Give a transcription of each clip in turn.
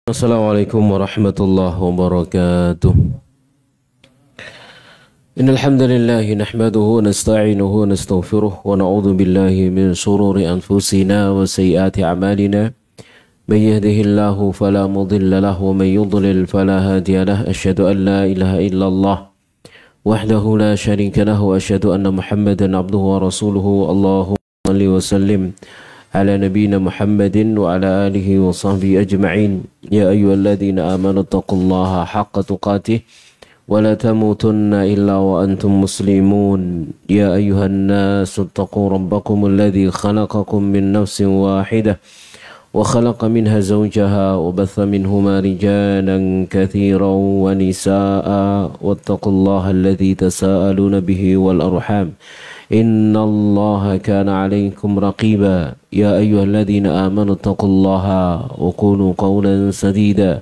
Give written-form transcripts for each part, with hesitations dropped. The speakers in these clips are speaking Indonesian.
Assalamualaikum warahmatullahi wabarakatuh. Innal hamdalillah nahmaduhu wa nasta'inuhu wa nastaghfiruh wa na'udzu billahi min shururi anfusina wa sayyiati a'malina. May yahdihillahu fala mudilla lahu wa may yudlil fala hadiya lahu. Asyhadu an la ilaha illallah wahdahu la syarika lahu wa asyhadu anna Muhammadan abduhu wa rasuluhu. Allahumma shalli wa sallim على نبينا محمد وعلى آله وصحبه أجمعين يا أيها الذين آمنوا اتقوا الله حق تقاته ولا تموتن إلا وأنتم مسلمون يا أيها الناس اتقوا ربكم الذي خلقكم من نفس واحدة وخلق منها زوجها وبث منهما رجالا كثيرا ونساء واتقوا الله الذي تساءلون به والأرحام إن الله كان عليكم رقيبا يا أيها الذين آمنوا اتقوا الله وقولوا قولا سديدا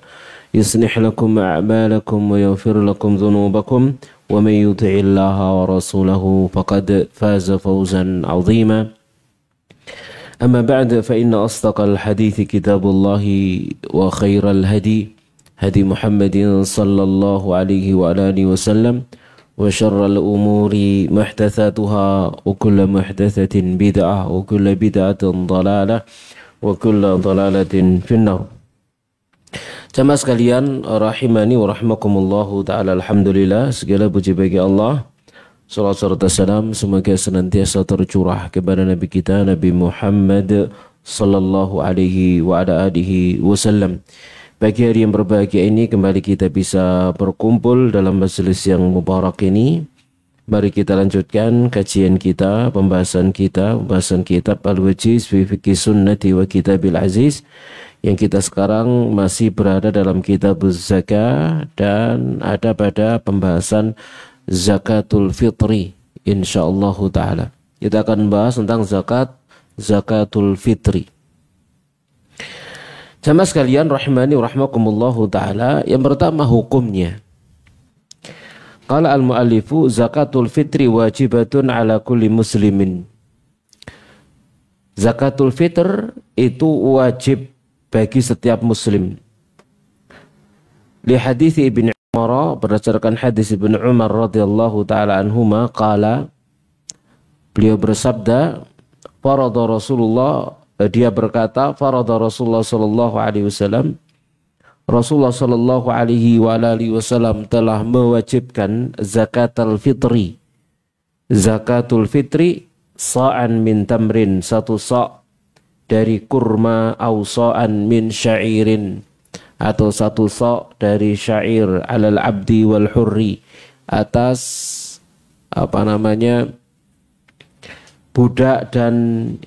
يصلح لكم أعمالكم ويغفر لكم ذنوبكم ومن يطع الله ورسوله فقد فاز فوزا عظيما أما بعد فإن أصدق الحديث كتاب الله وخير الهدي هدي محمد صلى الله عليه وآله وسلم وشر الأمور محدثاتها وكل محدثة بدعة وكل بدعة ضلالة وكل ضلالة في النار. Jamaah sekalian rahimani wa rahmakumullahu ta'ala, alhamdulillah, segala puji bagi Allah. Salawat serta salam semoga senantiasa tercurah kepada Nabi kita Nabi Muhammad sallallahu alaihi wa ala alihi wasallam. Pagi hari yang berbahagia ini kembali kita bisa berkumpul dalam majelis yang mubarak ini. Mari kita lanjutkan kajian kita, pembahasan kitab Al-Wajiz fi Fiqhi Sunnati wa Kitabil Aziz, yang kita sekarang masih berada dalam kitab Zakah dan ada pada pembahasan Zakatul Fitri insyaallah ta'ala. Kita akan bahas tentang Zakatul Fitri. Jamaah sekalian rahimani wa rahmakumullahu ta'ala, yang pertama hukumnya. Qala al-muallifu zakatul fitri wajibatun ala kulli muslimin. Zakatul fitr itu wajib bagi setiap muslim. Li hadis Ibnu Umar, berdasarkan hadis Ibnu Umar radhiyallahu taala anhuma, qala, beliau bersabda, farada Rasulullah, dia berkata, farada Rasulullah sallallahu alaihi wasallam, Rasulullah sallallahu alaihi wa alihi wasallam telah mewajibkan zakatul fitri. Zakatul fitri sa'an min tamrin, satu sa' dari kurma, au sa'an min syairin, atau satu sa' dari syair, alal abdi wal hurri, atas budak dan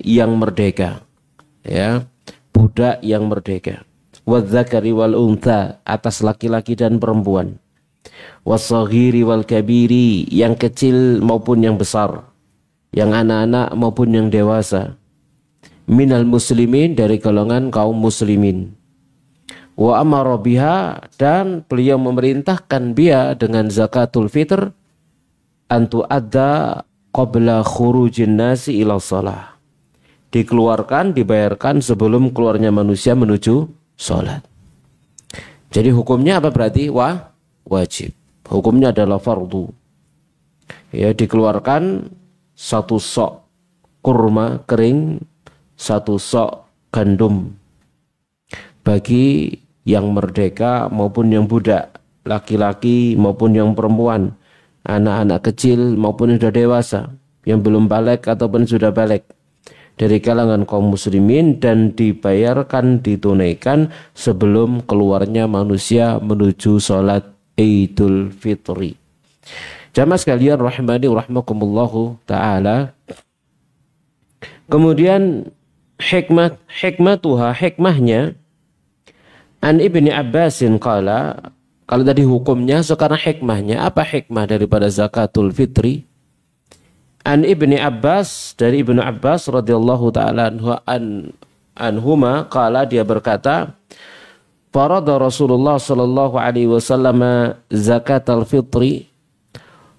yang merdeka. Ya, budak yang merdeka. Wadzakari wal untha, atas laki-laki dan perempuan. Wasaghiri wal kabiri, yang kecil maupun yang besar, yang anak-anak maupun yang dewasa. Minal muslimin, dari golongan kaum muslimin. Wa amara biha, dan beliau memerintahkan dia dengan zakatul fitr, antu adda qabla khurujin nasi ila shalah, dikeluarkan, dibayarkan sebelum keluarnya manusia menuju sholat. Jadi hukumnya apa berarti? Wajib. Hukumnya adalah fardu. Ya, dikeluarkan satu sok kurma kering, satu sok gandum bagi yang merdeka maupun yang budak, laki-laki maupun yang perempuan, anak-anak kecil maupun yang sudah dewasa, yang belum balik ataupun sudah balik, dari kalangan kaum muslimin, dan dibayarkan, ditunaikan sebelum keluarnya manusia menuju sholat Idul Fitri. Jamaah sekalian rahimani wa rahmakumullahu ta'ala. Kemudian hikmahnya an Ibni Abbasin qala, kalau tadi hukumnya, sekarang hikmahnya. Apa hikmah daripada zakatul fitri? An Ibni Abbas, dari Ibnu Abbas radhiyallahu ta'ala anhuma, qala, dia berkata, farada Rasulullah sallallahu alaihi wasallam zakatul fitri.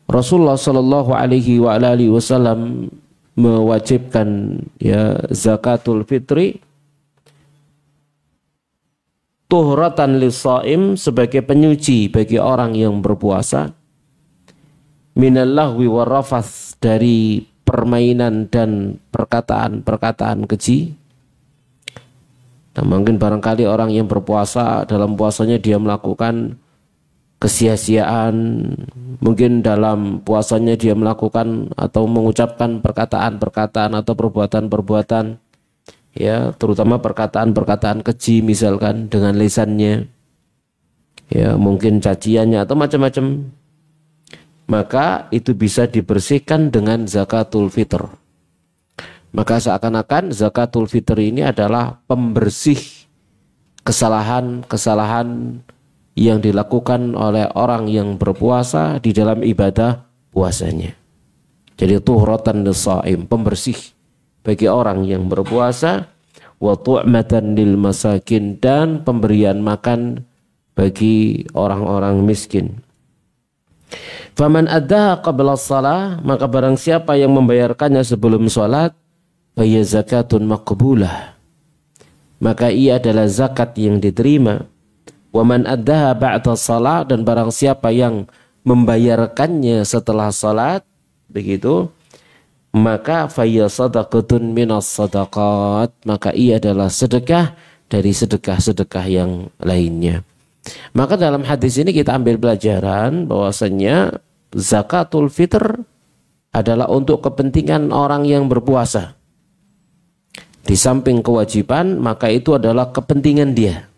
Rasulullah sallallahu alaihi wa alihi wasallam mewajibkan, ya, zakatul fitri tuhratan lis-shaim, sebagai penyuci bagi orang yang berpuasa, minal lahwi warrafath, dari permainan dan perkataan-perkataan keji. Nah, mungkin barangkali orang yang berpuasa, dalam puasanya dia melakukan kesia-siaan, mungkin dalam puasanya dia melakukan atau mengucapkan perkataan-perkataan atau perbuatan-perbuatan, ya, terutama perkataan-perkataan keji misalkan dengan lisannya, ya, mungkin caciannya atau macam-macam, maka itu bisa dibersihkan dengan zakatul fitr. Maka seakan-akan zakatul fitr ini adalah pembersih kesalahan-kesalahan yang dilakukan oleh orang yang berpuasa di dalam ibadah puasanya. Jadi tuhratan lis-shaim, pembersih bagi orang yang berpuasa, wa tu'matan lil masakin, dan pemberian makan bagi orang-orang miskin. Faman addaha qabla shalah, maka barang siapa yang membayarkannya sebelum salat, fa hiya zakatun maqbulah, maka ia adalah zakat yang diterima. Wa man addaha ba'da shalah, dan barang siapa yang membayarkannya setelah salat, begitu, maka fayya sadaqatun minas sadaqat, maka ia adalah sedekah dari sedekah-sedekah yang lainnya. Maka dalam hadis ini kita ambil pelajaran bahwasanya zakatul fitr adalah untuk kepentingan orang yang berpuasa. Di samping kewajiban, maka itu adalah kepentingan dia.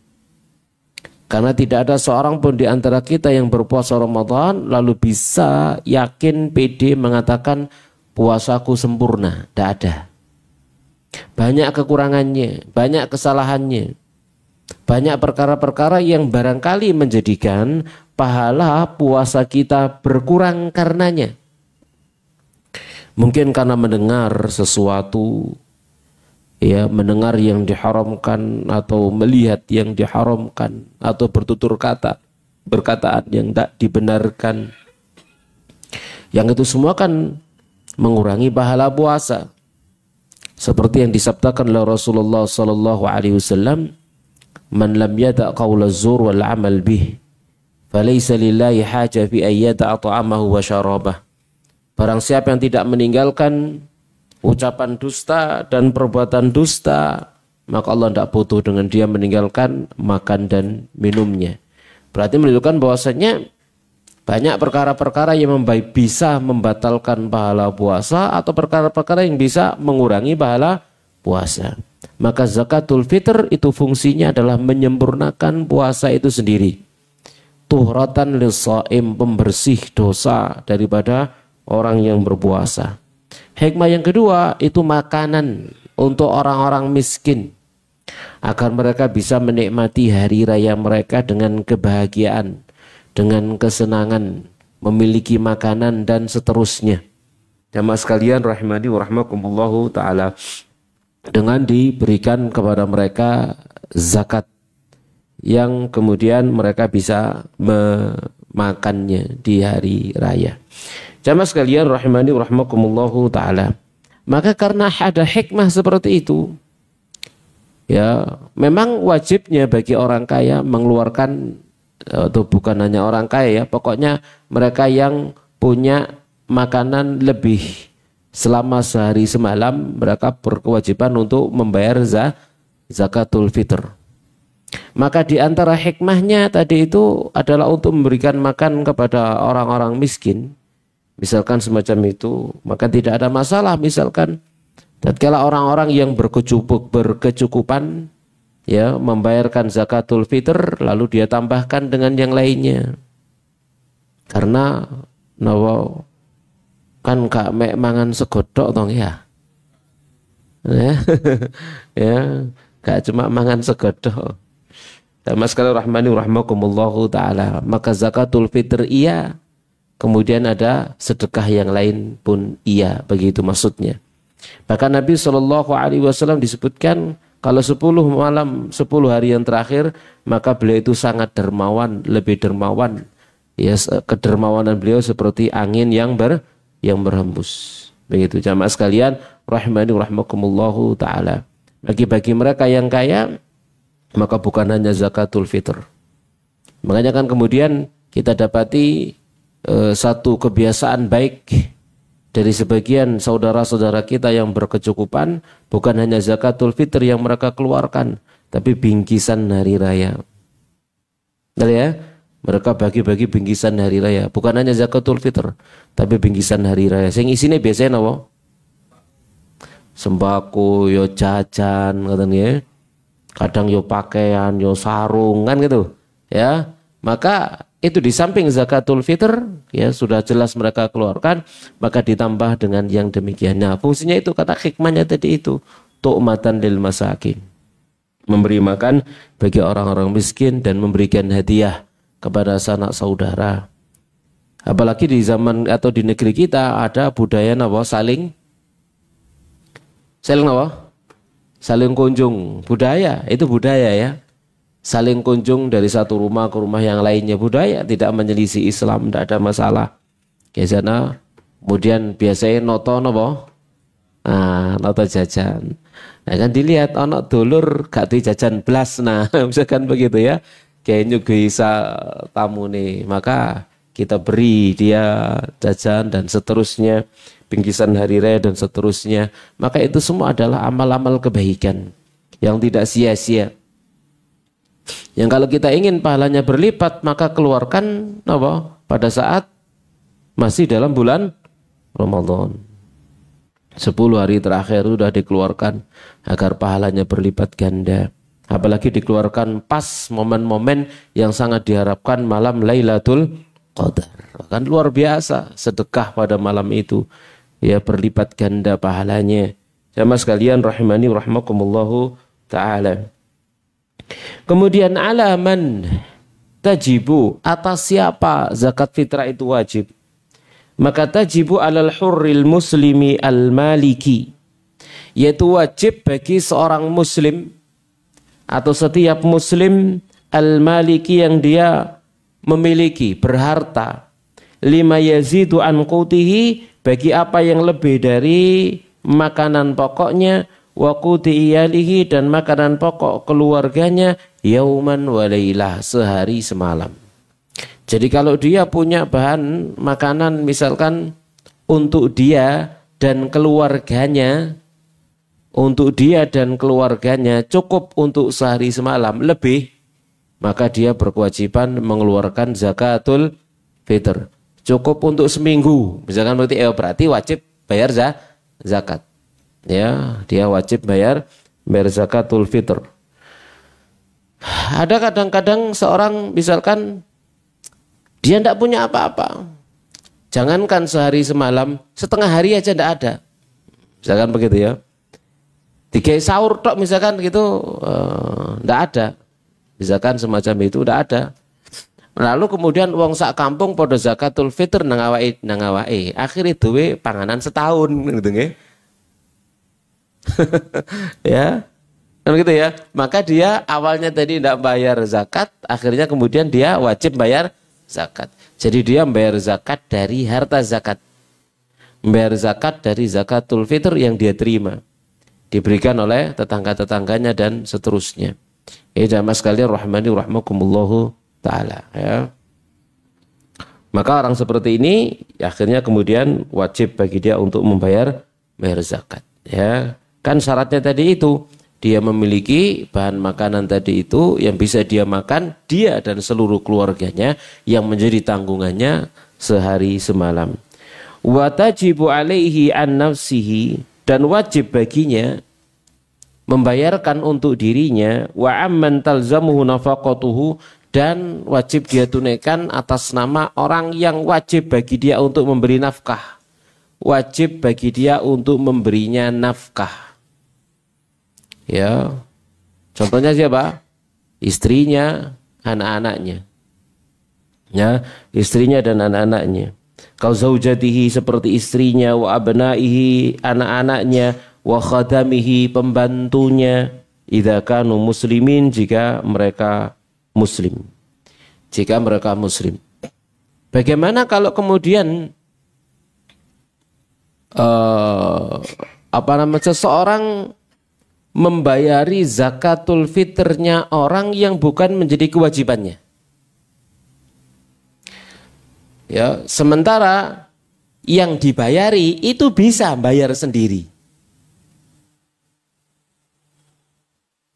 Karena tidak ada seorang pun di antara kita yang berpuasa Ramadan lalu bisa yakin, pede mengatakan puasaku sempurna. Tidak ada. Banyak kekurangannya, banyak kesalahannya, banyak perkara-perkara yang barangkali menjadikan pahala puasa kita berkurang karenanya. Mungkin karena mendengar sesuatu, ya, mendengar yang diharamkan atau melihat yang diharamkan atau bertutur kata, perkataan yang tak dibenarkan. Yang itu semua kan mengurangi pahala puasa. Seperti yang disabdakan oleh Rasulullah sallallahu alaihi wasallam, "Man lam yada' qaula zur wal 'amal bih, falaysa lillahi haja fi an yada'a ta'amahu wa syarabah." Barang siapa yang tidak meninggalkan ucapan dusta dan perbuatan dusta, maka Allah tidak butuh dengan dia meninggalkan makan dan minumnya. Berarti menunjukkan bahwasanya banyak perkara-perkara yang bisa membatalkan pahala puasa atau perkara-perkara yang bisa mengurangi pahala puasa. Maka zakatul fitr itu fungsinya adalah menyempurnakan puasa itu sendiri. Tuhratan lis-shaim, pembersih dosa daripada orang yang berpuasa. Hikmah yang kedua itu makanan untuk orang-orang miskin, agar mereka bisa menikmati hari raya mereka dengan kebahagiaan, dengan kesenangan, memiliki makanan dan seterusnya. Jamaah sekalian rahimani wa rahmakumullahu ta'ala, dengan diberikan kepada mereka zakat yang kemudian mereka bisa memakannya di hari raya. Jamaah sekalian rahimani wa rahmakumullahu ta'ala, maka karena ada hikmah seperti itu, ya, memang wajibnya bagi orang kaya mengeluarkan, atau bukan hanya orang kaya ya, pokoknya mereka yang punya makanan lebih selama sehari semalam, mereka berkewajiban untuk membayar zakatul fitr. Maka di antara hikmahnya tadi itu adalah untuk memberikan makan kepada orang-orang miskin, misalkan semacam itu, maka tidak ada masalah. Misalkan tatkala orang-orang yang berkecukupan, ya, membayarkan zakatul fitr, lalu dia tambahkan dengan yang lainnya, karena nawa kan gak mek mangan segodok tong ya, ya, gak cuma mangan segodok. Mas sekalian rahmani rahmakumullahu ta'ala, maka zakatul fitr iya, kemudian ada sedekah yang lain pun iya, begitu maksudnya. Bahkan Nabi SAW disebutkan kalau 10 malam 10 hari yang terakhir, maka beliau itu sangat dermawan, lebih dermawan. Ya, kedermawanan beliau seperti angin yang berhembus. Begitu jamaah sekalian rahimani rahmakumullahu ta'ala. Bagi mereka yang kaya, maka bukan hanya zakatul fitr. Makanya kan kemudian kita dapati satu kebiasaan baik dari sebagian saudara-saudara kita yang berkecukupan, bukan hanya zakatul fitr yang mereka keluarkan, tapi bingkisan hari raya. Betul ya? Mereka bagi-bagi bingkisan hari raya, bukan hanya zakatul fitr, tapi bingkisan hari raya. Sing isine biasanya apa? Sembako, yo jajan, katanya. Kadang yo pakaian, yo sarung, kan gitu. Ya, maka itu di samping zakatul fitr, ya sudah jelas mereka keluarkan, maka ditambah dengan yang demikian. Nah, fungsinya itu, kata hikmahnya tadi itu, tu'matan lil masakin. Memberi makan bagi orang-orang miskin dan memberikan hadiah kepada sanak saudara. Apalagi di zaman atau di negeri kita ada budaya apa? Saling apa? Saling kunjung. Budaya, itu budaya ya. Saling kunjung dari satu rumah ke rumah yang lainnya, budaya, tidak menyelisih Islam, tidak ada masalah. Ke sana, kemudian biasanya noto apa? Nah, noto jajan. Nah, kan dilihat anak dulur gak jajan blas, nah misalkan begitu ya. Kayaknya bisa tamu nih, maka kita beri dia jajan dan seterusnya, bingkisan hari raya dan seterusnya. Maka itu semua adalah amal-amal kebaikan yang tidak sia-sia. Yang kalau kita ingin pahalanya berlipat, maka keluarkan apa? Pada saat masih dalam bulan Ramadan. 10 hari terakhir sudah dikeluarkan agar pahalanya berlipat ganda. Apalagi dikeluarkan pas momen-momen yang sangat diharapkan malam Lailatul Qadar. Kan luar biasa sedekah pada malam itu. Ya, berlipat ganda pahalanya. Jamaah sekalian rahimani rahimakumullahu ta'ala. Kemudian alaman tajibu, atas siapa zakat fitrah itu wajib? Maka tajibu alal hurril muslimi al-maliki, yaitu wajib bagi seorang muslim atau setiap muslim al-maliki yang dia memiliki, berharta, lima yazidu an qutihi, bagi apa yang lebih dari makanan pokoknya, wa quti iyalihi, dan makanan pokok keluarganya, yauman wa lailah, sehari semalam. Jadi kalau dia punya bahan makanan misalkan untuk dia dan keluarganya, cukup untuk sehari semalam, lebih, maka dia berkewajiban mengeluarkan zakatul fitr. Cukup untuk seminggu, misalkan berarti wajib bayar zakat. Ya, dia wajib bayar zakatul fitr. Ada kadang-kadang seorang misalkan dia tidak punya apa-apa, jangankan sehari semalam, setengah hari aja tidak ada, misalkan begitu ya. Tiga sahur tok misalkan gitu, tidak ada, misalkan semacam itu tidak ada. Lalu kemudian uang sak kampung podo zakatul fitr nang awake, akhirnya duwe panganan setahun gitu nggih. Ya, kan gitu ya. Maka dia awalnya tadi tidak bayar zakat, akhirnya kemudian dia wajib bayar zakat. Jadi dia membayar zakat dari harta zakat, membayar zakat dari zakatul fitr yang dia terima, diberikan oleh tetangga-tetangganya dan seterusnya. Jamaah sekalian rahmani rahmakumullahu ta'ala ya. Maka orang seperti ini akhirnya kemudian wajib bagi dia untuk membayar zakat ya. Kan syaratnya tadi itu, dia memiliki bahan makanan tadi itu yang bisa dia makan, dia dan seluruh keluarganya, yang menjadi tanggungannya sehari semalam. Wa tajibu alaihi an nafsihi, dan wajib baginya membayarkan untuk dirinya, wa amman talzamuhu nafaqatuhu, dan wajib dia tunaikan atas nama orang yang wajib bagi dia untuk memberi nafkah. Wajib bagi dia untuk memberinya nafkah. Ya, contohnya siapa? Istrinya, anak-anaknya. Ya, istrinya dan anak-anaknya. Kau zaujatihi, seperti istrinya, wa abnaihi, anak-anaknya, wa khadamihi, pembantunya, idza kanu muslimin, jika mereka muslim. Jika mereka muslim. Bagaimana kalau kemudian seseorang membayari zakatul fitrnya orang yang bukan menjadi kewajibannya. Ya, sementara yang dibayari itu bisa bayar sendiri.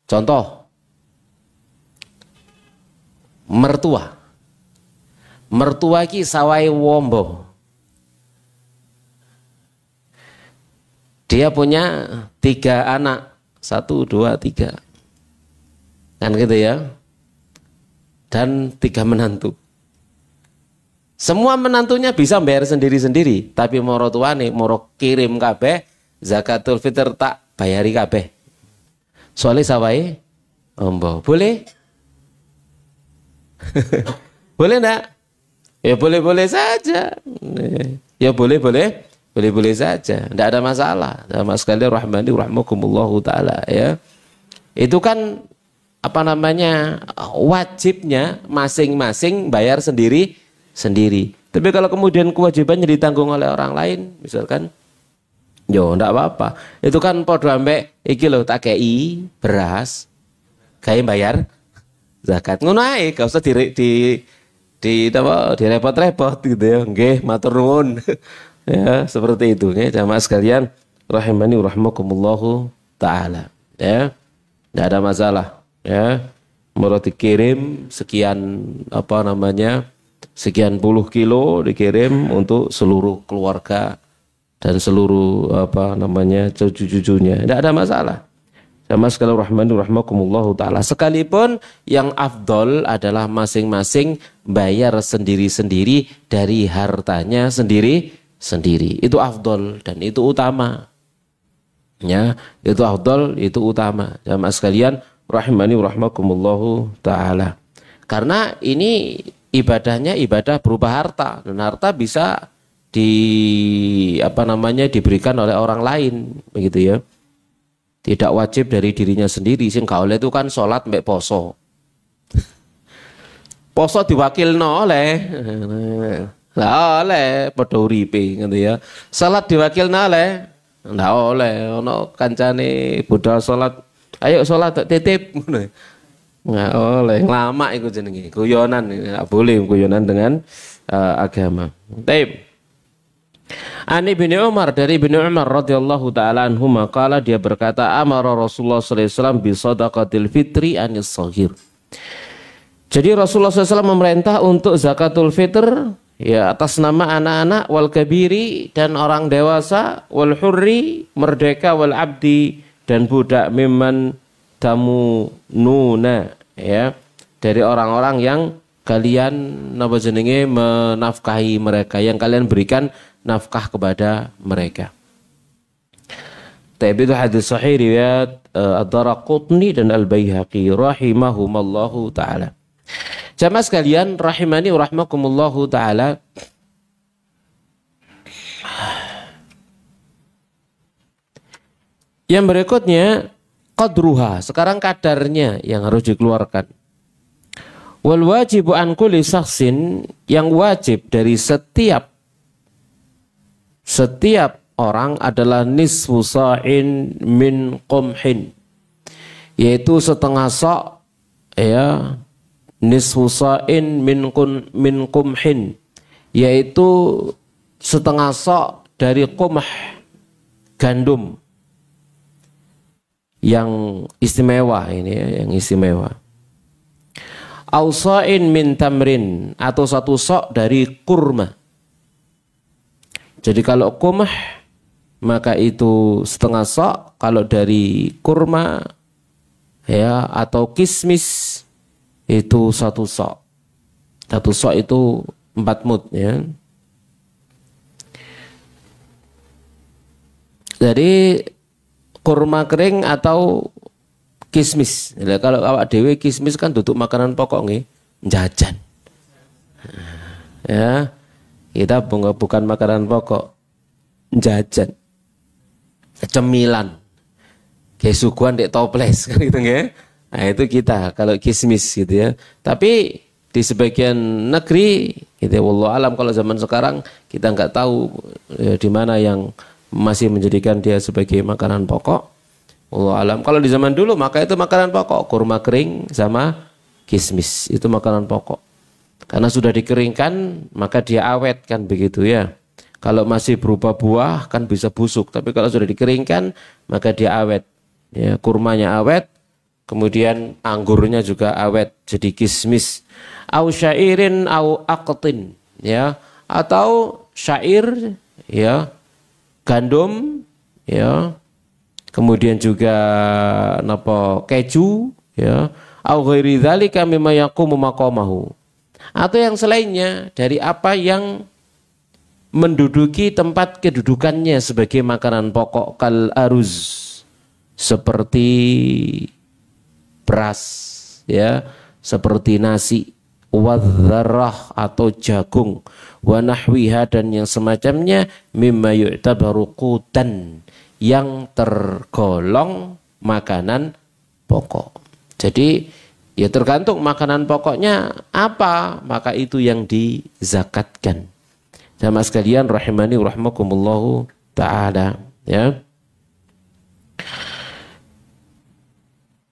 Contoh, mertua. Mertua ki sawai wombo. Dia punya 3 anak. 1, 2, 3. Kan gitu ya. Dan 3 menantu. Semua menantunya bisa bayar sendiri-sendiri. Tapi moro tuane, moro kirim kabeh, zakatul fitr tak bayari kabeh. Soalnya sawai ombo. Boleh? Boleh enggak? Ya boleh-boleh saja. Ya boleh-boleh. Boleh-boleh saja, tidak ada masalah. Sama sekali rahmani rahmakumullahu ta'ala ya. Itu kan apa namanya, wajibnya masing-masing bayar sendiri-sendiri. Tapi kalau kemudian kewajibannya ditanggung oleh orang lain, misalkan, yo tidak apa-apa. Itu kan podo ambek iki lho tak kei beras, kayak bayar zakat. Ngono ae, gak usah direpot-repot gitu ya. Nggih, matur nuwun. Ya, seperti itu ya, jamaah sekalian rahimani rahmakumullahu taala. Ya. Enggak ada masalah, ya. Mau dikirim sekian apa namanya? Sekian puluh kilo dikirim untuk seluruh keluarga dan seluruh apa namanya? Cucu-cucunya. Enggak ada masalah. Jamaah sekalian rahimani rahmakumullahu taala. Sekalipun yang afdol adalah masing-masing bayar sendiri-sendiri dari hartanya sendiri. Itu afdol dan itu utama ya, itu afdol, itu utama jamaah sekalian rahimani rahmakumullahu taala, karena ini ibadahnya ibadah berupa harta dan harta bisa diberikan oleh orang lain begitu ya, tidak wajib dari dirinya sendiri. Sing kaole itu kan sholat mbek poso diwakilno oleh lah oleh padha uripe ngono ya. Salat diwakilna oleh ndak oleh ono kancane budal salat. Ayo salat titip ngono. Nggak oleh, lama iku jenenge. Guyonan enggak boleh guyonan dengan agama. Taib. Ani bin Umar, dari bin Umar radhiyallahu taala anhu maqala, dia berkata amara Rasulullah sallallahu alaihi wasallam bi shadaqatil fitri anis shaghir. Jadi Rasulullah SAW memerintah untuk zakatul fitr ya atas nama anak-anak, wal kabiri dan orang dewasa, wal hurri merdeka, wal abdi dan budak, mimman tamu nuna ya, dari orang-orang yang kalian napa jenenge menafkahi mereka, yang kalian berikan nafkah kepada mereka. Tapi itu hadis sahih riwayat Ad-Daraqutni dan Al-Baihaqi rahimahumallahu taala. Jamaah sekalian rahimani wa rahmakumullahu taala. Yang berikutnya qadruha, sekarang kadarnya yang harus dikeluarkan. Wal wajibu an kulli shakhsin, yang wajib dari setiap orang adalah nisfu sa'in min qumhin, yaitu setengah sa' ya, nisfu sa'in min qumhin, yaitu setengah sa' dari qumh, gandum yang istimewa ini ya, yang istimewa. Au sa'in min tamrin, atau satu sa' dari kurma. Jadi kalau qumh maka itu setengah sa', kalau dari kurma ya atau kismis itu satu sa'. Satu sa' itu 4 mud ya. Jadi kurma kering atau kismis. Nah, kalau awak dewe kismis kan duduk makanan pokok nih, jajan. Ya, kita bukan makanan pokok, jajan, cemilan, kayak suguhan dek toples kan gitu ya. Nah itu kita kalau kismis gitu ya. Tapi di sebagian negeri, gitu, wallahu alam, kalau zaman sekarang kita nggak tahu ya, di mana yang masih menjadikan dia sebagai makanan pokok. Wallahu alam. Kalau di zaman dulu maka itu makanan pokok, kurma kering sama kismis itu makanan pokok. Karena sudah dikeringkan maka dia awet kan begitu ya. Kalau masih berupa buah kan bisa busuk, tapi kalau sudah dikeringkan maka dia awet. Ya, kurmanya awet, kemudian anggurnya juga awet jadi kismis. Au syairin au aqtin ya, atau syair ya, gandum ya. Kemudian juga napa keju ya, au ghairi dzalika mimma yaqumu maqamahu. Atau yang selainnya dari apa yang menduduki tempat kedudukannya sebagai makanan pokok, kal aruz seperti beras ya, seperti nasi, wadharrah atau jagung, wa nahwiha dan yang semacamnya, mimma yu'tabaru qutan yang tergolong makanan pokok. Jadi ya tergantung makanan pokoknya apa, maka itu yang dizakatkan. Jamaah sekalian rahimani rahmakumullahu ta'ala ya.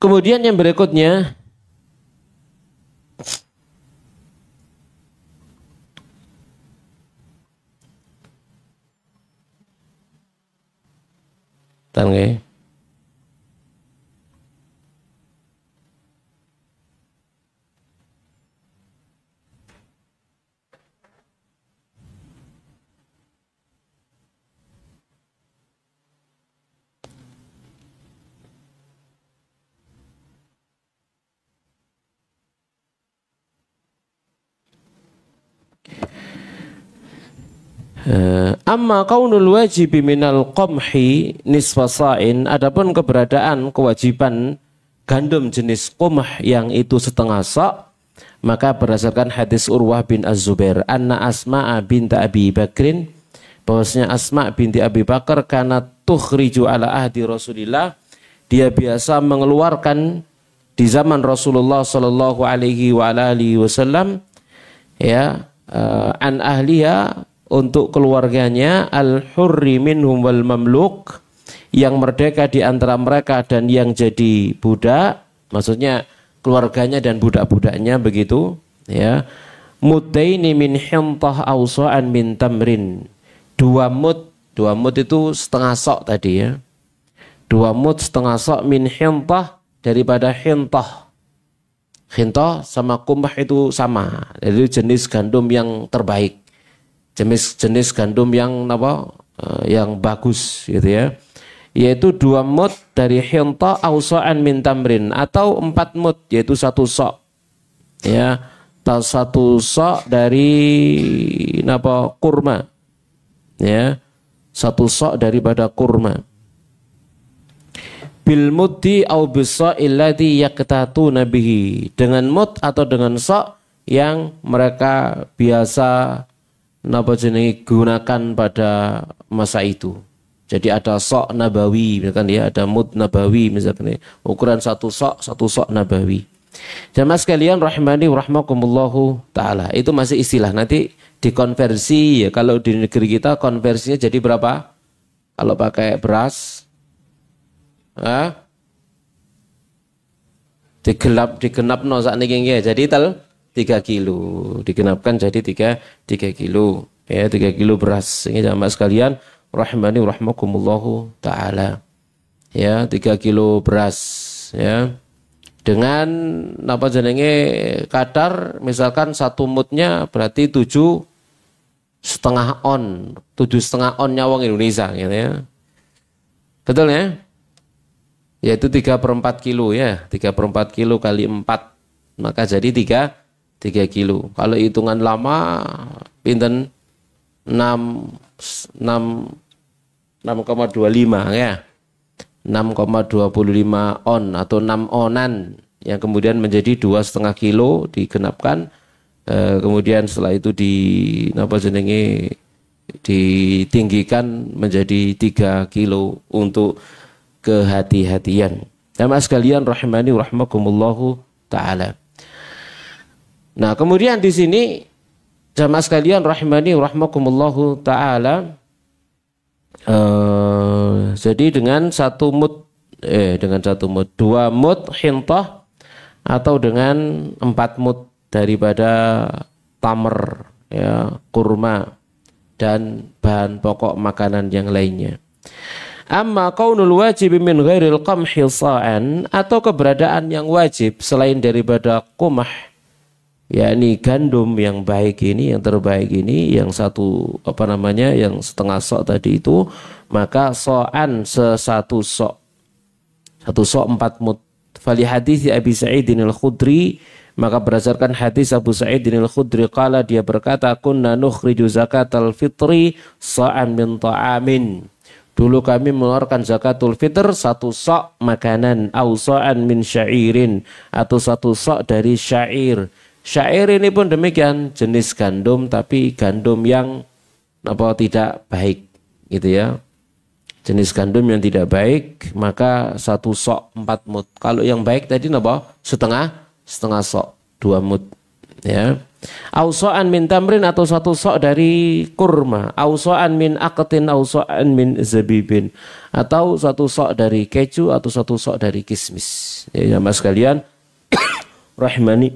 Kemudian yang berikutnya tangge amma kaunul wajibi minal qamhi nisfa sa'in, adapun keberadaan kewajiban gandum jenis qumh yang itu setengah sa', maka berdasarkan hadis Urwah bin Az-Zubair anna Asma'a binta Abi Bakrin, bahwasanya Asma' binti Abi Bakar kana tukhriju ala ahdi Rasulillah, dia biasa mengeluarkan di zaman Rasulullah sallallahu alaihi wa alihi wasallam ya, an ahliya untuk keluarganya, al-hurri minhum wal mamluk, yang merdeka di antara mereka dan yang jadi budak, maksudnya keluarganya dan budak-budaknya begitu ya. Muddaini min hintah awsa'an min tamrin, dua mud itu setengah sok tadi ya, 2 mud setengah sok min hintah daripada hintah. Hintah sama kumah itu sama, jadi jenis gandum yang terbaik, jenis gandum yang apa, yang bagus gitu ya, yaitu 2 mud dari hinta awsa'an min tamrin, atau 4 mud yaitu 1 sok ya, 1 sok dari apa, kurma ya, 1 sok daripada kurma. Bil muddi au bisa'il ladzi yaqtatuna bihi, dengan mud atau dengan sok yang mereka biasa napa jenenge gunakan pada masa itu. Jadi ada sok nabawi misalkan ya, ada mud nabawi misalkan ya, ukuran 1 sok nabawi. Jamaah sekalian rahimani rahmakumullahu taala, itu masih istilah, nanti dikonversi ya, kalau di negeri kita konversinya jadi berapa? Kalau pakai beras digenap no sak niki nggih, jadi 3 kilo, digenapkan jadi 3 kilo ya, 3 kilo beras. Ini jamaah sekalian rahimani rahmakumullahu taala ya, 3 kilo beras ya, dengan apa jenenge kadar misalkan 1 mudnya berarti 7,5 on, 7,5 onnya wong Indonesia gitu ya, betul ya, yaitu 3/4 kilo ya, 3/4 kilo kali 4 maka jadi 3 kilo. Kalau hitungan lama pinten 6,25 ya, 6,25 on atau 6 onan yang kemudian menjadi 2,5 kilo digenapkan, kemudian setelah itu ditinggikan menjadi 3 kilo untuk kehati-hatian. Jamaah sekalian rahimani rahmakumullahu taala. Nah, kemudian di sini jamaah sekalian rahimani rahmakumullahu taala, jadi dengan 1 mud dengan 1 mud, 2 mud hintah atau dengan 4 mud daripada tamer, ya, kurma dan bahan pokok makanan yang lainnya. Amma qaunul wajib min ghairil qamhi sa'an, atau keberadaan yang wajib selain daripada qumah, yakni gandum yang baik ini, yang terbaik ini, yang yang setengah sok tadi itu, maka sa'an sesatu sok. 1 sok 4 mud. Fali hadis Abi Sa'idin al-Khudri, maka berdasarkan hadis Abu Sa'idin al-Khudri qala, dia berkata, kunna nukhriju zakatal fitri sa'an min ta'amin. Dulu kami mengeluarkan zakatul fitr 1 sok makanan, au sa'an min syairin, atau 1 sok dari syair. Syair ini pun demikian, jenis gandum tapi gandum yang tidak baik, gitu ya. Jenis gandum yang tidak baik, maka 1 sok 4 mud. Kalau yang baik tadi setengah sok 2 mud, ya. Ausoan min tamrin, atau 1 sok dari kurma, ausoan min aqtin, ausoan min zabibin, atau 1 sok dari keju, atau 1 sok dari kismis. Ya mas sekalian, rahimani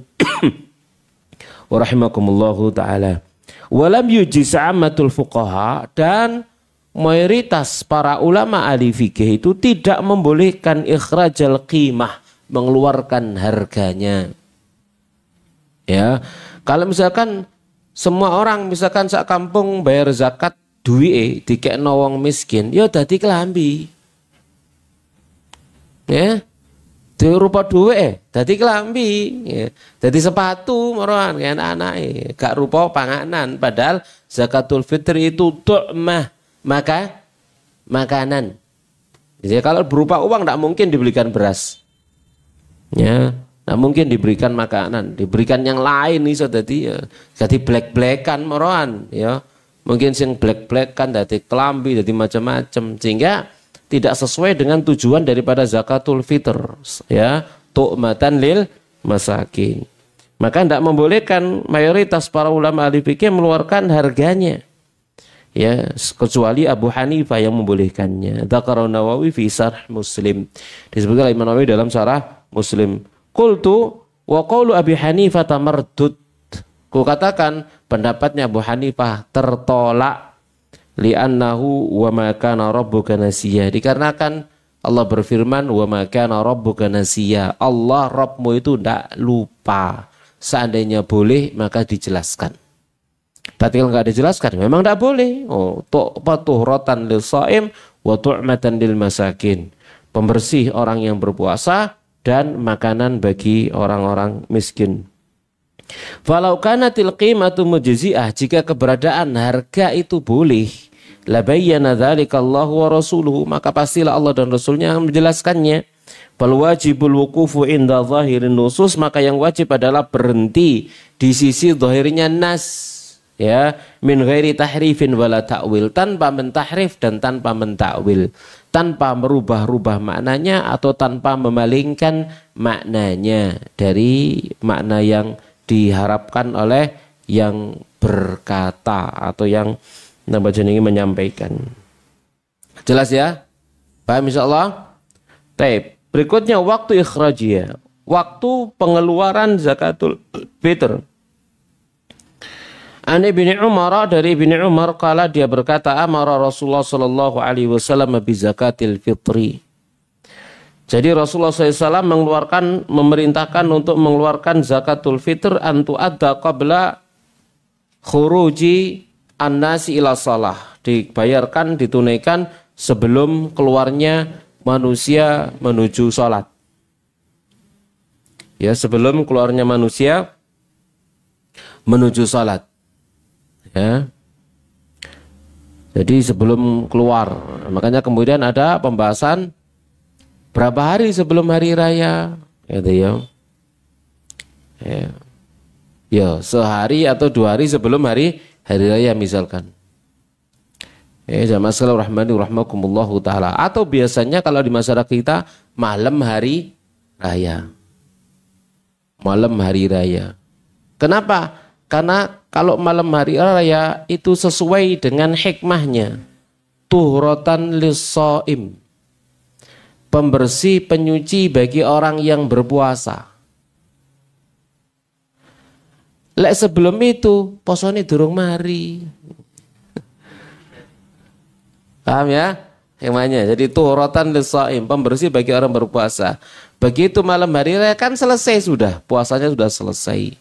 wa rahimakumullahu ta'ala. Walam yujiz ammatul fuqaha, dan mayoritas para ulama ahli fikih itu tidak membolehkan ikhrajal qimah, mengeluarkan harganya. Ya, kalau misalkan semua orang misalkan sak kampung bayar zakat duwe dikekno wong miskin, ya dadi kelambi. Ya. Rupa duwe dadi kelambi, ya. Dadi sepatu moroan kan anake, gak rupa panganan, padahal zakatul fitri itu tu'mah, maka makanan. Jadi kalau berupa uang tidak mungkin dibelikan beras, ya, tidak mungkin diberikan makanan, diberikan yang lain iso dadi, ya, dadi black-blackan moroan, ya, mungkin sing black-blackan dadi kelambi, dadi macam-macam, sehingga tidak sesuai dengan tujuan daripada zakatul fitr, ya, tu'matan lil masakin. Maka tidak membolehkan mayoritas para ulama ahli fikih mengeluarkan harganya. Ya, kecuali Abu Hanifah yang membolehkannya. Dzakara Nawawi fi Syarh Muslim. Disebutkan Imam Nawawi dalam Syarah Muslim. Qultu wa qaulu Abi Hanifah tamardud. Ku katakan pendapatnya Abu Hanifah tertolak, li'annahu wa ma kana rabbuka nasiya. Dikarenakan Allah berfirman wa ma kana rabbuka nasiya. Allah Rabbmu itu tidak lupa. Seandainya boleh maka dijelaskan. Tapi kalau nggak dijelaskan, memang tidak boleh. Tuhratan lil shaim wa tu'matan lil masakin. Pembersih orang yang berpuasa dan makanan bagi orang-orang miskin. Falau kanatil qimatu mujzi'ah, jika keberadaan harga itu boleh, la bayyana dzalika Allah wa rasuluhu, maka pastilah Allah dan Rasulnya akan menjelaskannya. Fal wajibul wuqufu inda zahirin nusus, maka yang wajib adalah berhenti di sisi zahirnya nas. Ya, min ghairi tahrifin wala ta'wil, tanpa mentahrif dan tanpa mentakwil, tanpa merubah-rubah maknanya atau tanpa memalingkan maknanya dari makna yang diharapkan oleh yang berkata atau yang menyampaikan. Jelas ya? Paham insyaallah? Baik, berikutnya waktu ikhrajiyah, waktu pengeluaran zakatul fitr. An Ibnu Umar, dari Ibnu Umar kala dia berkata, amara Rasulullah sallallahu alaihi wasallam bi zakatil fitri. Jadi Rasulullah SAW memerintahkan untuk mengeluarkan zakatul fitr antu adda qabla khuruji an-nasi ila salah, dibayarkan, ditunaikan sebelum keluarnya manusia menuju salat. Ya, sebelum keluarnya manusia menuju salat. Ya. Jadi sebelum keluar, makanya kemudian ada pembahasan berapa hari sebelum hari raya, gitu ya. Ya, sehari atau 2 hari sebelum hari raya misalkan. Jamaah sekalian rahmani rahmakumullahu taala. Atau biasanya kalau di masyarakat kita malam hari raya. Malam hari raya. Kenapa? Karena kalau malam hari raya itu sesuai dengan hikmahnya. Tuhratan lis-shaim. pembersih, penyuci bagi orang yang berpuasa. Lek sebelum itu posone durung mari. Paham ya? Hikmahnya. Jadi tuhuratan lis-shaim, pembersih bagi orang berpuasa. Begitu malam hari raya kan selesai sudah, puasanya sudah selesai.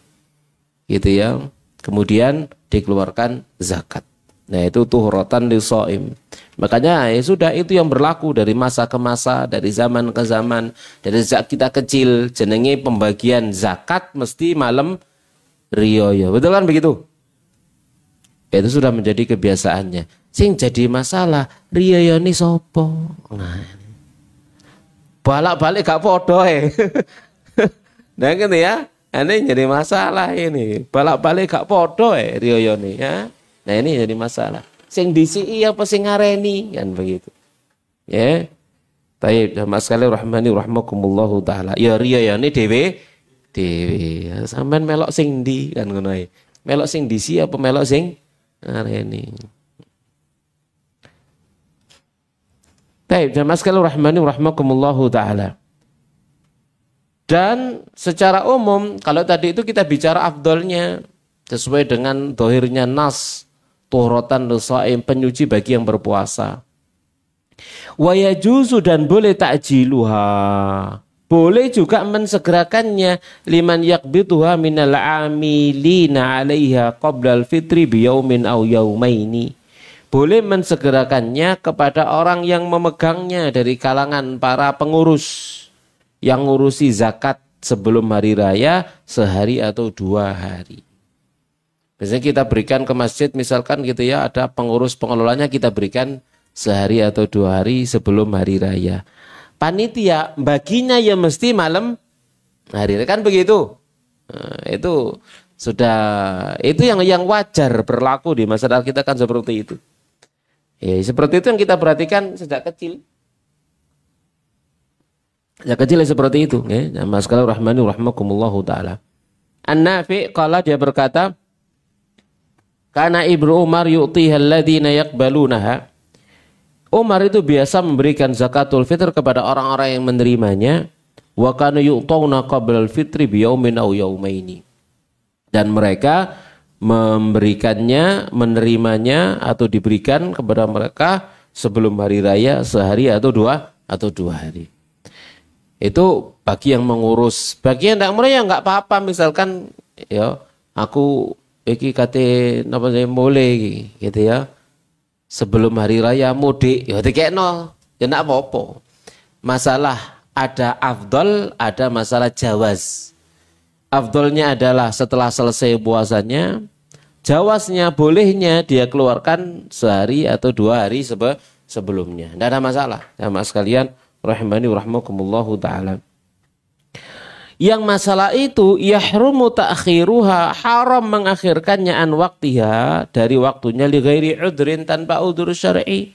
Gitu ya. Kemudian dikeluarkan zakat. Nah, itu tuhuratan lis-shaim. Makanya ya sudah, itu yang berlaku dari masa ke masa, dari zaman ke zaman. Dari sejak kita kecil jenenge pembagian zakat mesti malam riyo, betul kan begitu? Itu sudah menjadi kebiasaannya. Sing jadi masalah riyo ini sopo. Nah, balak-balik gak podo Nah gitu ya. Ini jadi masalah ini. Balak-balik gak podo riyo ini ya. Nah ini jadi masalah. Sing disi apa sing ngareni kan begitu. Ya. Baik, Mas sekalian rahmani rahmakumullahu taala. Ya riyo ini dewe sampean melok sing ndi kan ngono ae. Melok sing disi apa melok sing ngareni. Baik, jamaah sekalian rahmani rahmakumullahu taala. Dan secara umum kalau tadi itu kita bicara afdolnya sesuai dengan dohirnya nas, tuhuratan lis-shaim, penyuci bagi yang berpuasa. Wa yajuzu, dan boleh takjiluha. Boleh juga mensegerakannya liman yaqbituha minal amilina 'alaiha qabla al-fitri biyaumin aw yaumaini. Boleh mensegerakannya kepada orang yang memegangnya dari kalangan para pengurus yang ngurusi zakat sebelum hari raya sehari atau 2 hari. Biasanya kita berikan ke masjid misalkan gitu ya, ada pengurus pengelolanya, kita berikan sehari atau 2 hari sebelum hari raya. Panitia baginya ya mesti malam hari kan begitu. Nah, itu sudah, itu yang wajar berlaku di masyarakat kita kan seperti itu. Ya, seperti itu yang kita perhatikan sejak kecil. Sejak kecil ya seperti itu. Ya, Mas sekalian rahmani rahmakumullahu taala. An-Nafi' qala, dia berkata, kana Ibnu Umar yu'tiha alladziina yaqbalunaha. Umar itu biasa memberikan zakatul fitr kepada orang-orang yang menerimanya. Wa kana yu'tawna qabla al-fitri biyaumin aw yaumaini. Dan mereka memberikannya, menerimanya atau diberikan kepada mereka sebelum hari raya sehari atau 2 hari. Itu bagi yang mengurus. Bagi yang tidak meraya nggak apa-apa, misalkan ya aku iki kate napa mulai gitu ya. Sebelum hari raya mudik, ya dikekno, ya enggak apa-apa. Masalah ada afdol, ada masalah jawaz. Afdolnya adalah setelah selesai puasanya, jawaznya bolehnya dia keluarkan sehari atau 2 hari sebelumnya. Tidak ada masalah. Jamaah sekalian, rahimani rahmakumullahu ta'ala. Yang masalah itu yahrumu ta'khiruha, haram mengakhirkannya an waktiha, dari waktunya li ghairi udrin, tanpa udzur syar'i.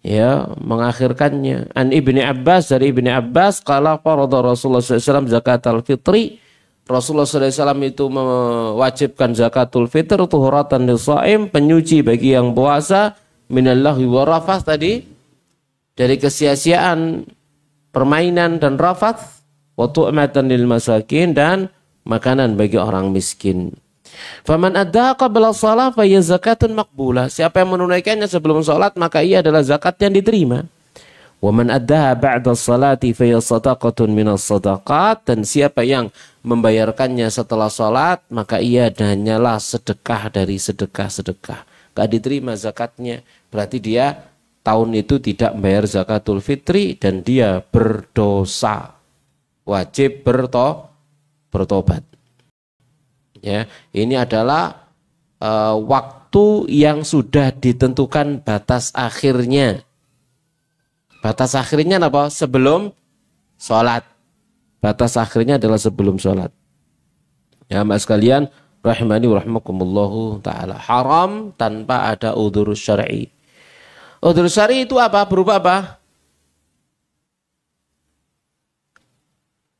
Ya, mengakhirkannya. An Ibni Abbas, dari Ibni Abbas qala farada Rasulullah SAW zakatul fitri. Rasulullah SAW itu mewajibkan zakatul fitr tuhuratan lis-shaim, penyuci bagi yang puasa, minallahi wa rafath, tadi dari kesia-siaan, permainan dan rafath, wa tu'matan lil masakin, dan makanan bagi orang miskin. Faman addaha qabla shalah fa hiya zakatun maqbulah. Siapa yang menunaikannya sebelum salat maka ia adalah zakat yang diterima. Wa man addaha ba'da shalati fa hiya shadaqatun minas shadaqat. Dan siapa yang membayarkannya setelah salat maka ia hanyalah sedekah dari sedekah-sedekah. Enggak diterima zakatnya. Berarti dia tahun itu tidak membayar zakatul fitri dan dia berdosa. Wajib bertobat. Ya, ini adalah waktu yang sudah ditentukan batas akhirnya. Batas akhirnya apa? Sebelum sholat. Batas akhirnya adalah sebelum sholat. Ya, mas sekalian, rahimani rahmakumullahu ta'ala. Haram tanpa ada udzur syar'i. Udzur syar'i itu apa? Berupa apa?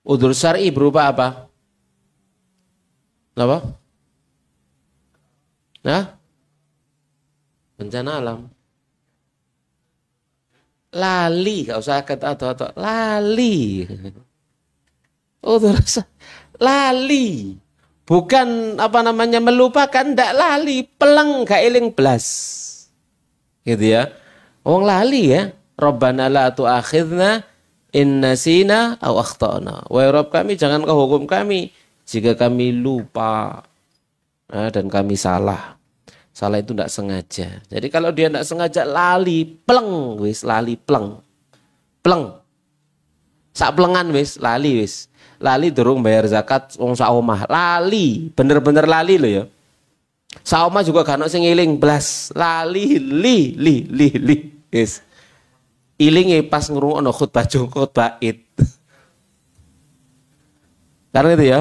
Udzur syar'i berupa apa? Apa? Nah? Bencana alam. lali, gak usah kata atau lali. Udzur lali. Bukan apa namanya melupakan, ndak lali, peleng gak eling blas. Gitu ya. Wong lali ya. Rabbana la tu'akhidna in nasina aw akhtana. Wahai Rabb kami, jangan kau hukum kami jika kami lupa dan kami salah. Salah itu tidak sengaja. Jadi kalau dia tidak sengaja lali, pleng, wis lali pleng. Pleng. Sak plengan wis lali wis. Lali durung bayar zakat wong sak omah. Lali, bener-bener lali loh ya. Sak omah juga gak ono sing eling blas. Lali li wis. Ilinge pas ngrungokno khutbah Id. Karena itu ya,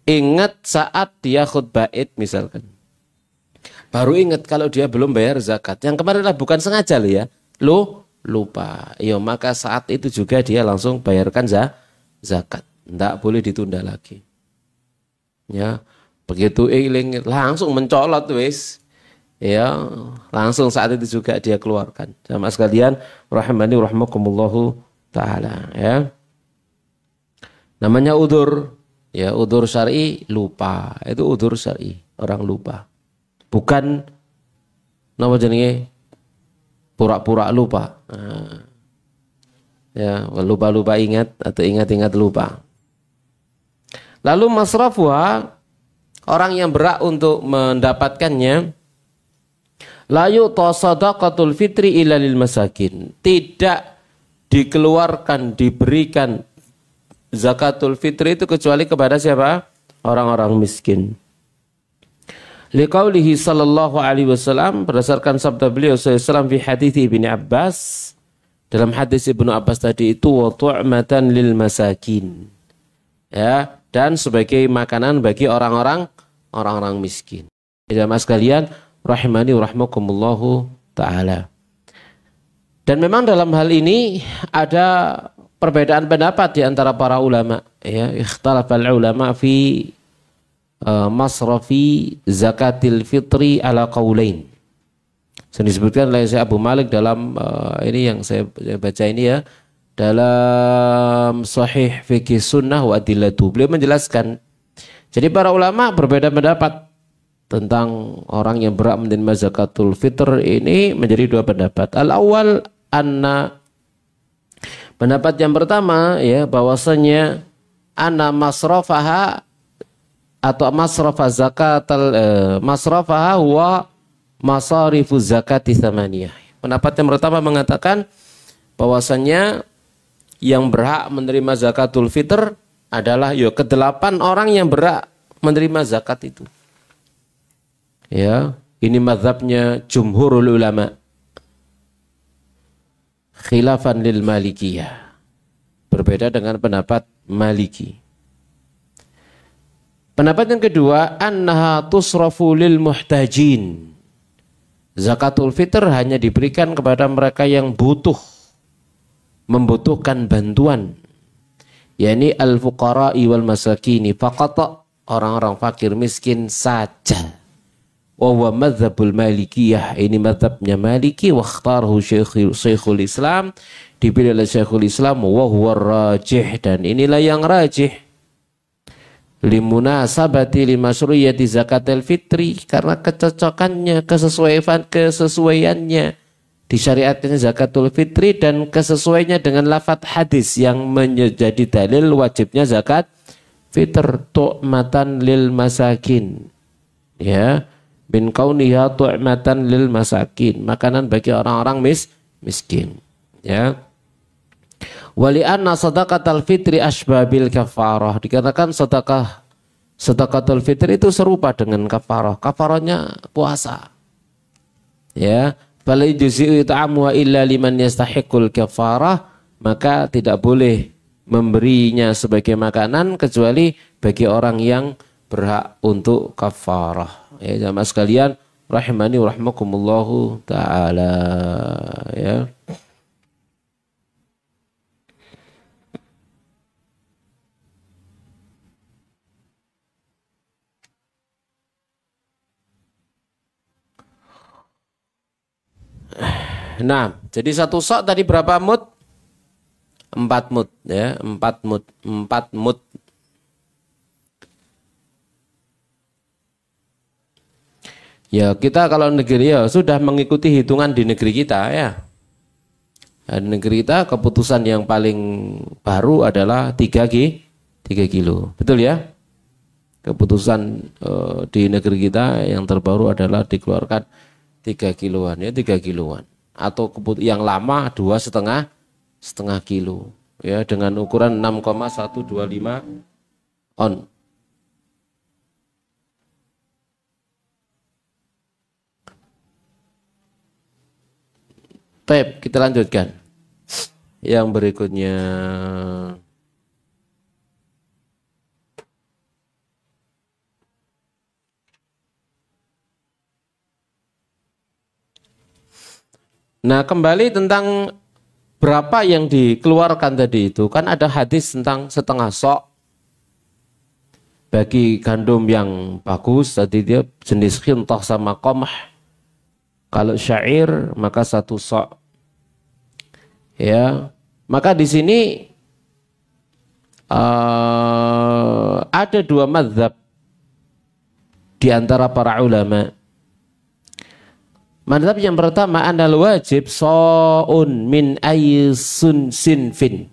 ingat saat dia khutbah Id misalkan. Baru ingat kalau dia belum bayar zakat. Yang kemarin lah bukan sengaja loh ya. Lupa. Ya maka saat itu juga dia langsung bayarkan zakat. Tidak boleh ditunda lagi. Ya, begitu iling langsung mencolot wis. Ya, langsung saat itu juga dia keluarkan. Jamaah sekalian, rahimani rahimakumullahu taala, ya. Namanya udzur. Ya, udzur syar'i lupa. Itu udzur syar'i, orang lupa. Bukan nama jenenge pura-pura lupa. Nah, ya, lupa-lupa ingat atau ingat-ingat lupa. Lalu masrafuha, orang yang berhak untuk mendapatkannya, la yu'ta shadaqatul fitri illa lil masakin. Tidak dikeluarkan, diberikan zakatul fitri itu kecuali kepada siapa? Orang-orang miskin. Liqaulihi sallallahu alaihi wasallam, berdasarkan sabda beliau sallallahu alaihi wasallam fi hadits Ibnu Abbas, dalam hadis Ibnu Abbas tadi itu, wa tu'matan lil masakin. Ya, dan sebagai makanan bagi orang-orang miskin. Jamaah sekalian, rahimani wa rahmakumullahu taala. Dan memang dalam hal ini ada perbedaan pendapat di antara para ulama, ya, ikhtalafal ulama fi masrafi zakatil fitri ala qaulain. Disebutkan oleh Syekh Abu Malik dalam ini yang saya baca ini ya, dalam Sahih Fiqh Sunnah wa Adillatu. Beliau menjelaskan, jadi para ulama berbeda pendapat tentang orang yang berhak menerima zakatul fitr ini menjadi dua pendapat. Al-awwal anna, pendapat yang pertama ya, bahwasanya anna masrafaha atau masrafa zakatul masrafaha wa masarifu zakati tsamaniyah. Pendapat yang pertama mengatakan bahwasanya yang berhak menerima zakatul fitr adalah kedelapan orang yang berhak menerima zakat itu. Ya, ini mazhabnya jumhurul ulama. Khilafan lil Malikiyah. Berbeda dengan pendapat Maliki. Pendapat yang kedua, annaha tusrafu lil muhtajin. Zakatul fitr hanya diberikan kepada mereka yang butuh, membutuhkan bantuan, yakni al-fuqara'i wal masakini faqat, orang-orang fakir miskin saja. Wa huwa madzhabul Malikiyah, ini madzhabnya Maliki, wa ikhtarahu Syekhul Islam, dipilih oleh Syekhul Islam, wa huwa rajih, dan inilah yang rajih. Limunasabati limasyru'iyati zakatul fitri, karena kecocokannya, kesesuaiannya disyariatkan zakatul fitri dan kesesuaiannya dengan lafadz hadis yang menjadi dalil wajibnya zakat fitr, tu'matan lil masakin, ya, bin kauniha tu'matan lil masakin, makanan bagi orang-orang miskin, ya. Wali anna sadaqatul fitri asbabil kafarah, dikatakan sedekatul fitri itu serupa dengan kafarah. Kafarahnya puasa, ya. Fala yujzi'u it'amuha illa liman yastahiqul kafarah, maka tidak boleh memberinya sebagai makanan kecuali bagi orang yang berhak untuk kafarah. Ya, jamaah sekalian, rahimani wa rahmakumullahu taala, ya. Nah, jadi satu sok tadi berapa mud? 4 mud ya, 4 mud, 4 mud. Ya, kita kalau negeri ya sudah mengikuti hitungan di negeri kita ya. Di negeri kita keputusan yang paling baru adalah 3 kilo. Betul ya? Keputusan di negeri kita yang terbaru adalah dikeluarkan 3 kiloan ya, 3 kiloan. Atau yang lama 2,5 kilo ya, dengan ukuran 6,125 on. Baik, kita lanjutkan. Yang berikutnya. Nah, kembali tentang berapa yang dikeluarkan tadi itu. Kan ada hadis tentang setengah sok bagi gandum yang bagus. Tadi dia jenis khintah sama qamah. Kalau syair maka 1 sok. Ya, maka di sini ada 2 mazhab di antara para ulama. Mazhab yang pertama, anal wajib so'un min aysun sinfin.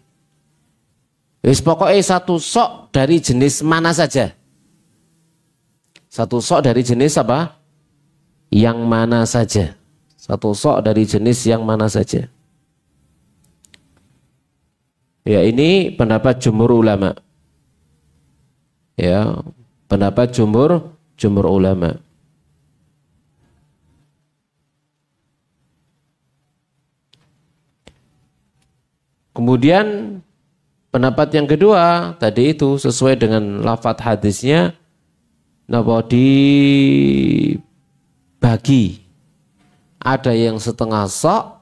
Wis pokoknya 1 sok dari jenis mana saja. 1 sok dari jenis apa? Yang mana saja. 1 sok dari jenis yang mana saja. Ya, ini pendapat jumhur ulama. Ya, pendapat jumhur ulama. Kemudian pendapat yang kedua tadi itu sesuai dengan lafadz hadisnya, napa dibagi. Ada yang setengah sok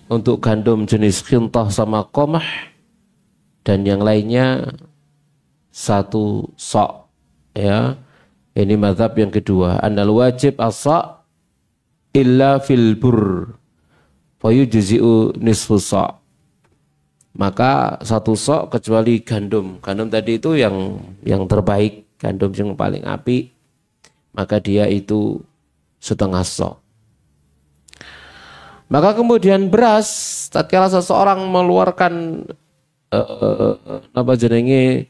untuk gandum jenis khintah sama qamah, dan yang lainnya 1 sok ya. Ini mazhab yang kedua, annal wajib as-sok illa fil bur fayujzi'u nisfu sok. Maka 1 sok kecuali gandum tadi itu yang terbaik, gandum yang paling apik, maka dia itu setengah sok. Maka kemudian beras, tatkala seseorang mengeluarkan apa jenenge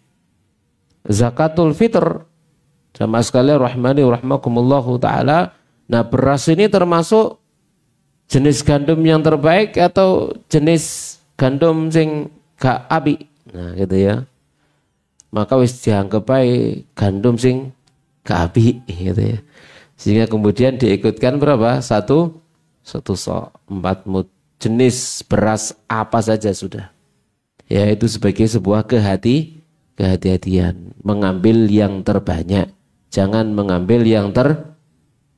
zakatul fitr, jamaah sekalian rahmani rahmakumullahu taala. Nah, beras ini termasuk jenis gandum yang terbaik atau jenis gandum sing gak apik. Nah, gitu ya. Maka wis dianggap bae gandum sing gak apik gitu ya. Sehingga kemudian diikutkan berapa? 1 sok, 4 mud. Jenis beras apa saja sudah. Ya, itu sebagai sebuah kehati-hatian. Mengambil yang terbanyak. Jangan mengambil yang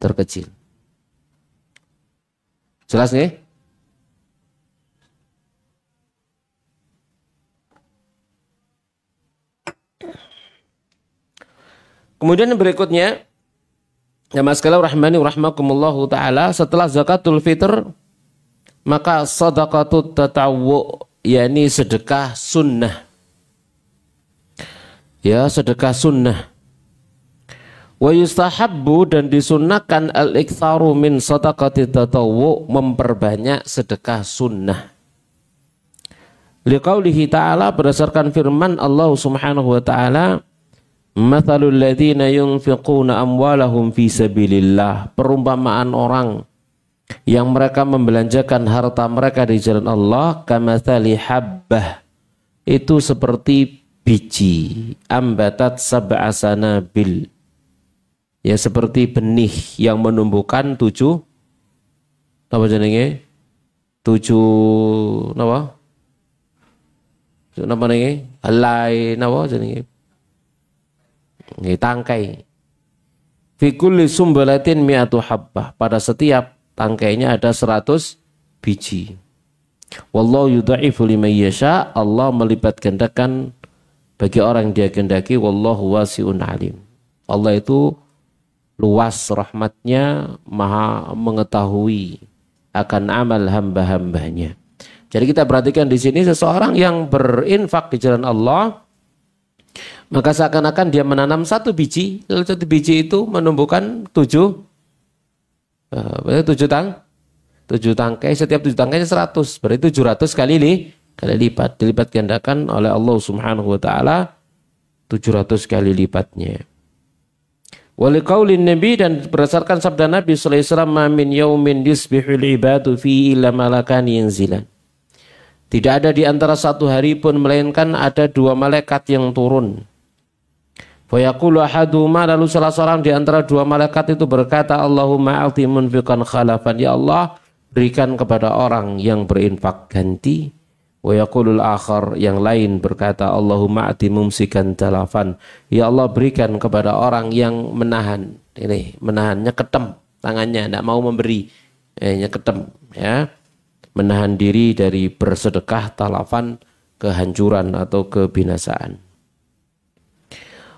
terkecil. Jelas nih? Kemudian berikutnya, ya maskalau rahmani rahmakumullahu ta'ala, setelah zakatul fitr, maka sadaqatut tatawwu, yakni sedekah sunnah. Ya, sedekah sunnah. Wa yustahabbu, dan disunnahkan al-iktsaru min sadaqatit tatawwu, memperbanyak sedekah sunnah. Liqaulihi ta'ala, berdasarkan firman Allah subhanahu wa ta'ala, mathalul ladzina yunfiquna amwalahum fi sabilillah, perumpamaan orang yang mereka membelanjakan harta mereka di jalan Allah, kamatsali habbah, itu seperti biji, ambatat sab'a sanabil, ya seperti benih yang menumbuhkan 7 apa jenenge? 7 napa? Napa nenge? Helai napa jenenge? Tangkai. Fi kulli sumbalatin mi'atu habbah, pada setiap tangkainya ada 100 biji. Wallahu yudha'ifu liman yasha, Allah melipat gandakan bagi orang yang dia kehendaki. Wallahu wasi'un alim, Allah itu luas rahmatnya, maha mengetahui akan amal hamba-hambanya. Jadi kita perhatikan di sini seseorang yang berinfak di jalan Allah, maka seakan-akan dia menanam satu biji, lalu satu biji itu menumbuhkan tujuh tangkai, setiap 7 tangkainya 100, berarti 700 kali lipat, dilipat gandakan oleh Allah Subhanahu wa taala 700 kali lipatnya. Waliqaulin Nabi, dan berdasarkan sabda Nabi sallallahu alaihi wasallam, min yaumin yusbihul ibadu fi illa malakan yanzilan. Tidak ada di antara satu hari pun melainkan ada 2 malaikat yang turun. Fa yaqulu ahaduhuma, lalu salah seorang di antara 2 malaikat itu berkata, Allahumma a'ti munfiqan khalafan, ya Allah berikan kepada orang yang berinfak ganti. Wa yaqulul akhar, yang lain berkata, Allahumma a'ti mumsikan talafan, ya Allah berikan kepada orang yang menahan, ini menahannya ketem tangannya, tidak mau memberi, nyeketem, ya, menahan diri dari bersedekah, talafan, kehancuran atau kebinasaan.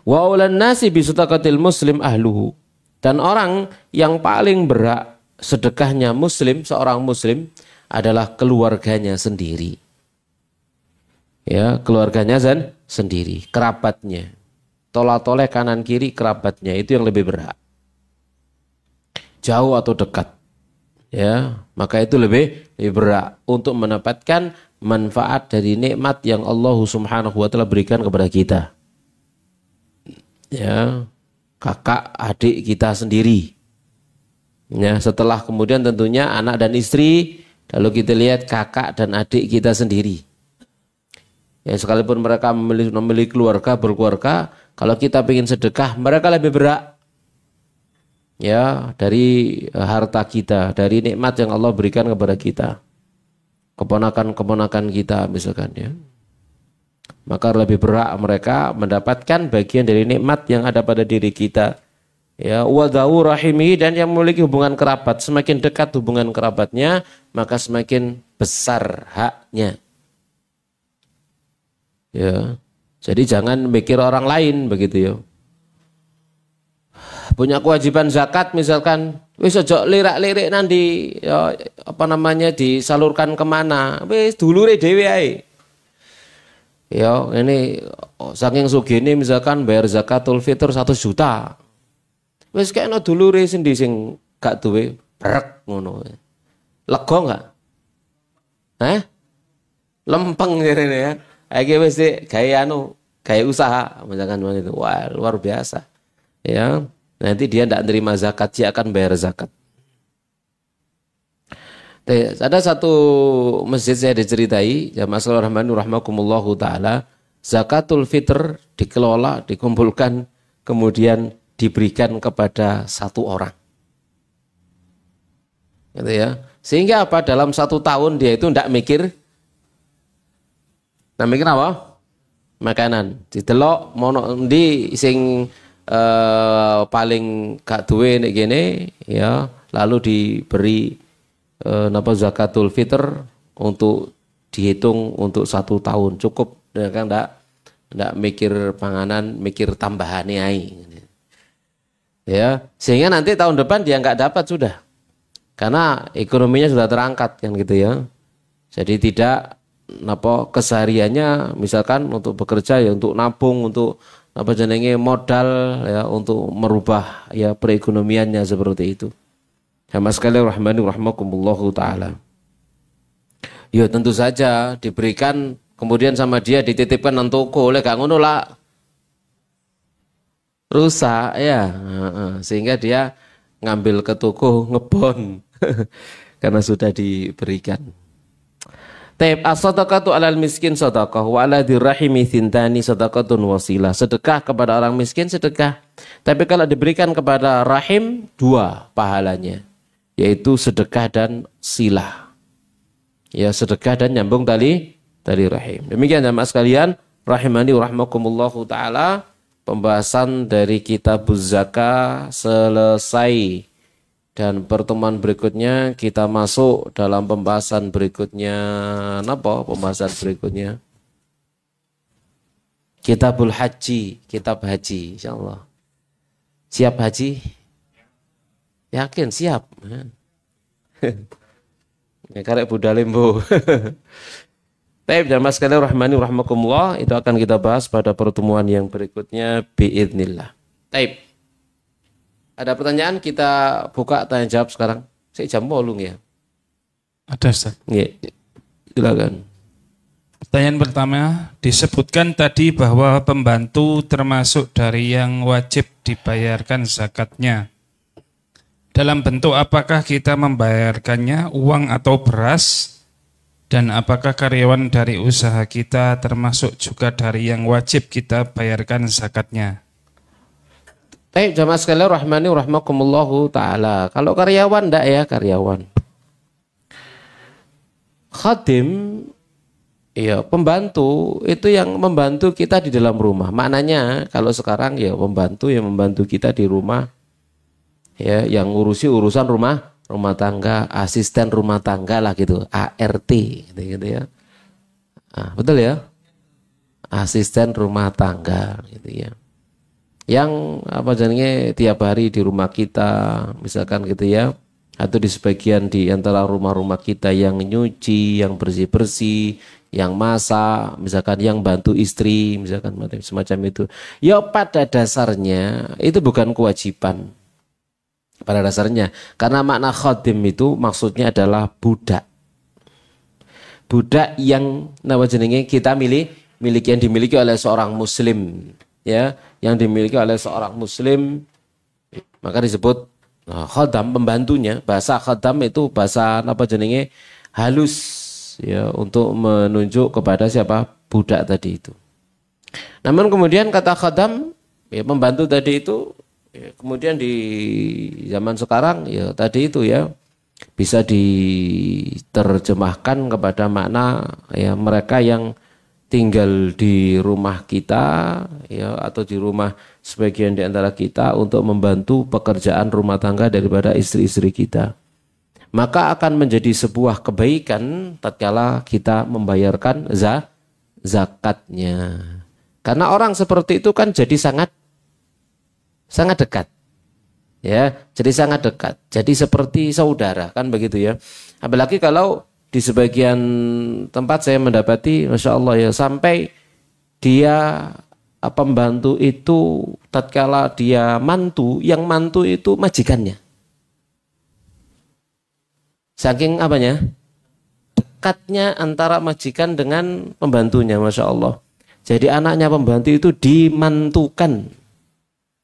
Wa ulan nasi bi sadaqatil muslim ahluhu, dan orang yang paling berhak sedekahnya muslim, seorang muslim, adalah keluarganya sendiri. Ya, keluarganya sendiri, kerabatnya. Tola-toleh kanan kiri kerabatnya, itu yang lebih berhak. Jauh atau dekat. Ya, maka itu lebih berhak untuk mendapatkan manfaat dari nikmat yang Allah Subhanahu wa taala berikan kepada kita. Ya, kakak adik kita sendiri. Ya, setelah kemudian tentunya anak dan istri, lalu kita lihat kakak dan adik kita sendiri. Ya, sekalipun mereka memiliki keluarga, berkeluarga, kalau kita ingin sedekah, mereka lebih berhak, ya, dari harta kita, dari nikmat yang Allah berikan kepada kita, keponakan-keponakan kita misalkan, ya, maka lebih berhak mereka mendapatkan bagian dari nikmat yang ada pada diri kita. Ya, wadau rahimi, dan yang memiliki hubungan kerabat, semakin dekat hubungan kerabatnya, maka semakin besar haknya. Ya, jadi jangan mikir orang lain begitu ya. Punya kewajiban zakat misalkan, wis ojo lirak-lirik nanti, ya, disalurkan kemana, wis dulure dhewe ae. Ya, ini saking sugih misalkan bayar zakatul fitr 1 juta. Wis kena dulure sendiri sing gak duwe brek ngono. Lega enggak? Lempeng ngene ya. Iki wis gawe usaha misalkan begitu. Wah, luar biasa. Ya, nanti dia tidak menerima zakat, dia akan bayar zakat. Ada satu masjid saya diceritai, jamaah sekalian rahimakumullahu taala, zakatul fitr dikelola, dikumpulkan, kemudian diberikan kepada 1 orang. Gitu ya. Sehingga apa? Dalam 1 tahun dia itu tidak mikir. Nah, mikir apa? Makanan. Didelok mono endi sing paling gak duwe nek kene, ya, lalu diberi zakatul fitr untuk dihitung untuk 1 tahun cukup, ya kan, enggak mikir panganan, mikir tambahane ae. Ya, sehingga nanti tahun depan dia enggak dapat sudah. Karena ekonominya sudah terangkat kan gitu ya. Jadi tidak kesehariannya misalkan untuk bekerja ya untuk nabung, untuk modal ya, untuk merubah ya perekonomiannya seperti itu. Jamaah sekalian rahmani rahimakumullahu taala. Ya tentu saja diberikan kemudian sama dia dititipkan nang toko, oleh gak ngono lah rusak ya. Sehingga dia ngambil ke toko ngebon karena sudah diberikan. Taib as-sadaqatu 'alal miskin sadaqah wa 'ala dirrahimi thintani sadaqatun wasilah. Sedekah kepada orang miskin sedekah. Tapi kalau diberikan kepada rahim 2 pahalanya, yaitu sedekah dan silah. Ya, sedekah dan nyambung tali rahim. Demikian jamaah sekalian rahimani rahimakumullahu taala, pembahasan dari Kitabuz Zakah selesai. Dan pertemuan berikutnya kita masuk dalam pembahasan berikutnya. Apa pembahasan berikutnya? Kitabul Haji, kitab haji, insyaallah. Siap haji? Yakin siap? Ya, karek budale mbo. Baik, jamaah sekalian rahmani rahmakumullah, itu akan kita bahas pada pertemuan yang berikutnya biidznillah. Baik. Ada pertanyaan, kita buka tanya jawab sekarang. Saya jam bolong ya. Ada, Ustaz. Ya, silakan. Pertanyaan pertama, disebutkan tadi bahwa pembantu termasuk dari yang wajib dibayarkan zakatnya. Dalam bentuk apakah kita membayarkannya uang atau beras? Dan apakah karyawan dari usaha kita termasuk juga dari yang wajib kita bayarkan zakatnya? Baik, jamaah sekalian rahmani rahmakumullahu ta'ala. Kalau karyawan enggak ya, karyawan. Khadim, ya pembantu, itu yang membantu kita di dalam rumah. Maknanya kalau sekarang ya pembantu yang membantu kita di rumah, ya yang ngurusi urusan rumah tangga, asisten rumah tangga lah gitu, ART gitu ya. Nah, betul ya? Asisten rumah tangga gitu ya. Yang apa jadinya tiap hari di rumah kita misalkan gitu ya, atau di sebagian di antara rumah-rumah kita yang nyuci, yang bersih-bersih, yang masak, misalkan yang bantu istri, misalkan semacam itu. Ya pada dasarnya itu bukan kewajiban. Pada dasarnya, karena makna khadim itu maksudnya adalah budak. Budak yang nama jenenge kita miliki yang dimiliki oleh seorang muslim, ya, yang dimiliki oleh seorang muslim, maka disebut khadam, pembantunya. Bahasa khadam itu bahasa apa jenenge halus, ya, untuk menunjuk kepada siapa? Budak tadi itu. Namun kemudian kata khadam, ya, pembantu tadi itu, ya, kemudian di zaman sekarang ya tadi itu ya bisa diterjemahkan kepada makna ya mereka yang tinggal di rumah kita ya atau di rumah sebagian di antara kita untuk membantu pekerjaan rumah tangga daripada istri-istri kita. Maka akan menjadi sebuah kebaikan tatkala kita membayarkan zakatnya. Karena orang seperti itu kan jadi sangat dekat, ya, jadi sangat dekat, jadi seperti saudara kan begitu ya. Apalagi kalau di sebagian tempat saya mendapati, masya Allah ya, sampai dia pembantu itu tatkala dia mantu, yang mantu itu majikannya. Saking apanya? Dekatnya antara majikan dengan pembantunya, masya Allah. Jadi anaknya pembantu itu dimantukan.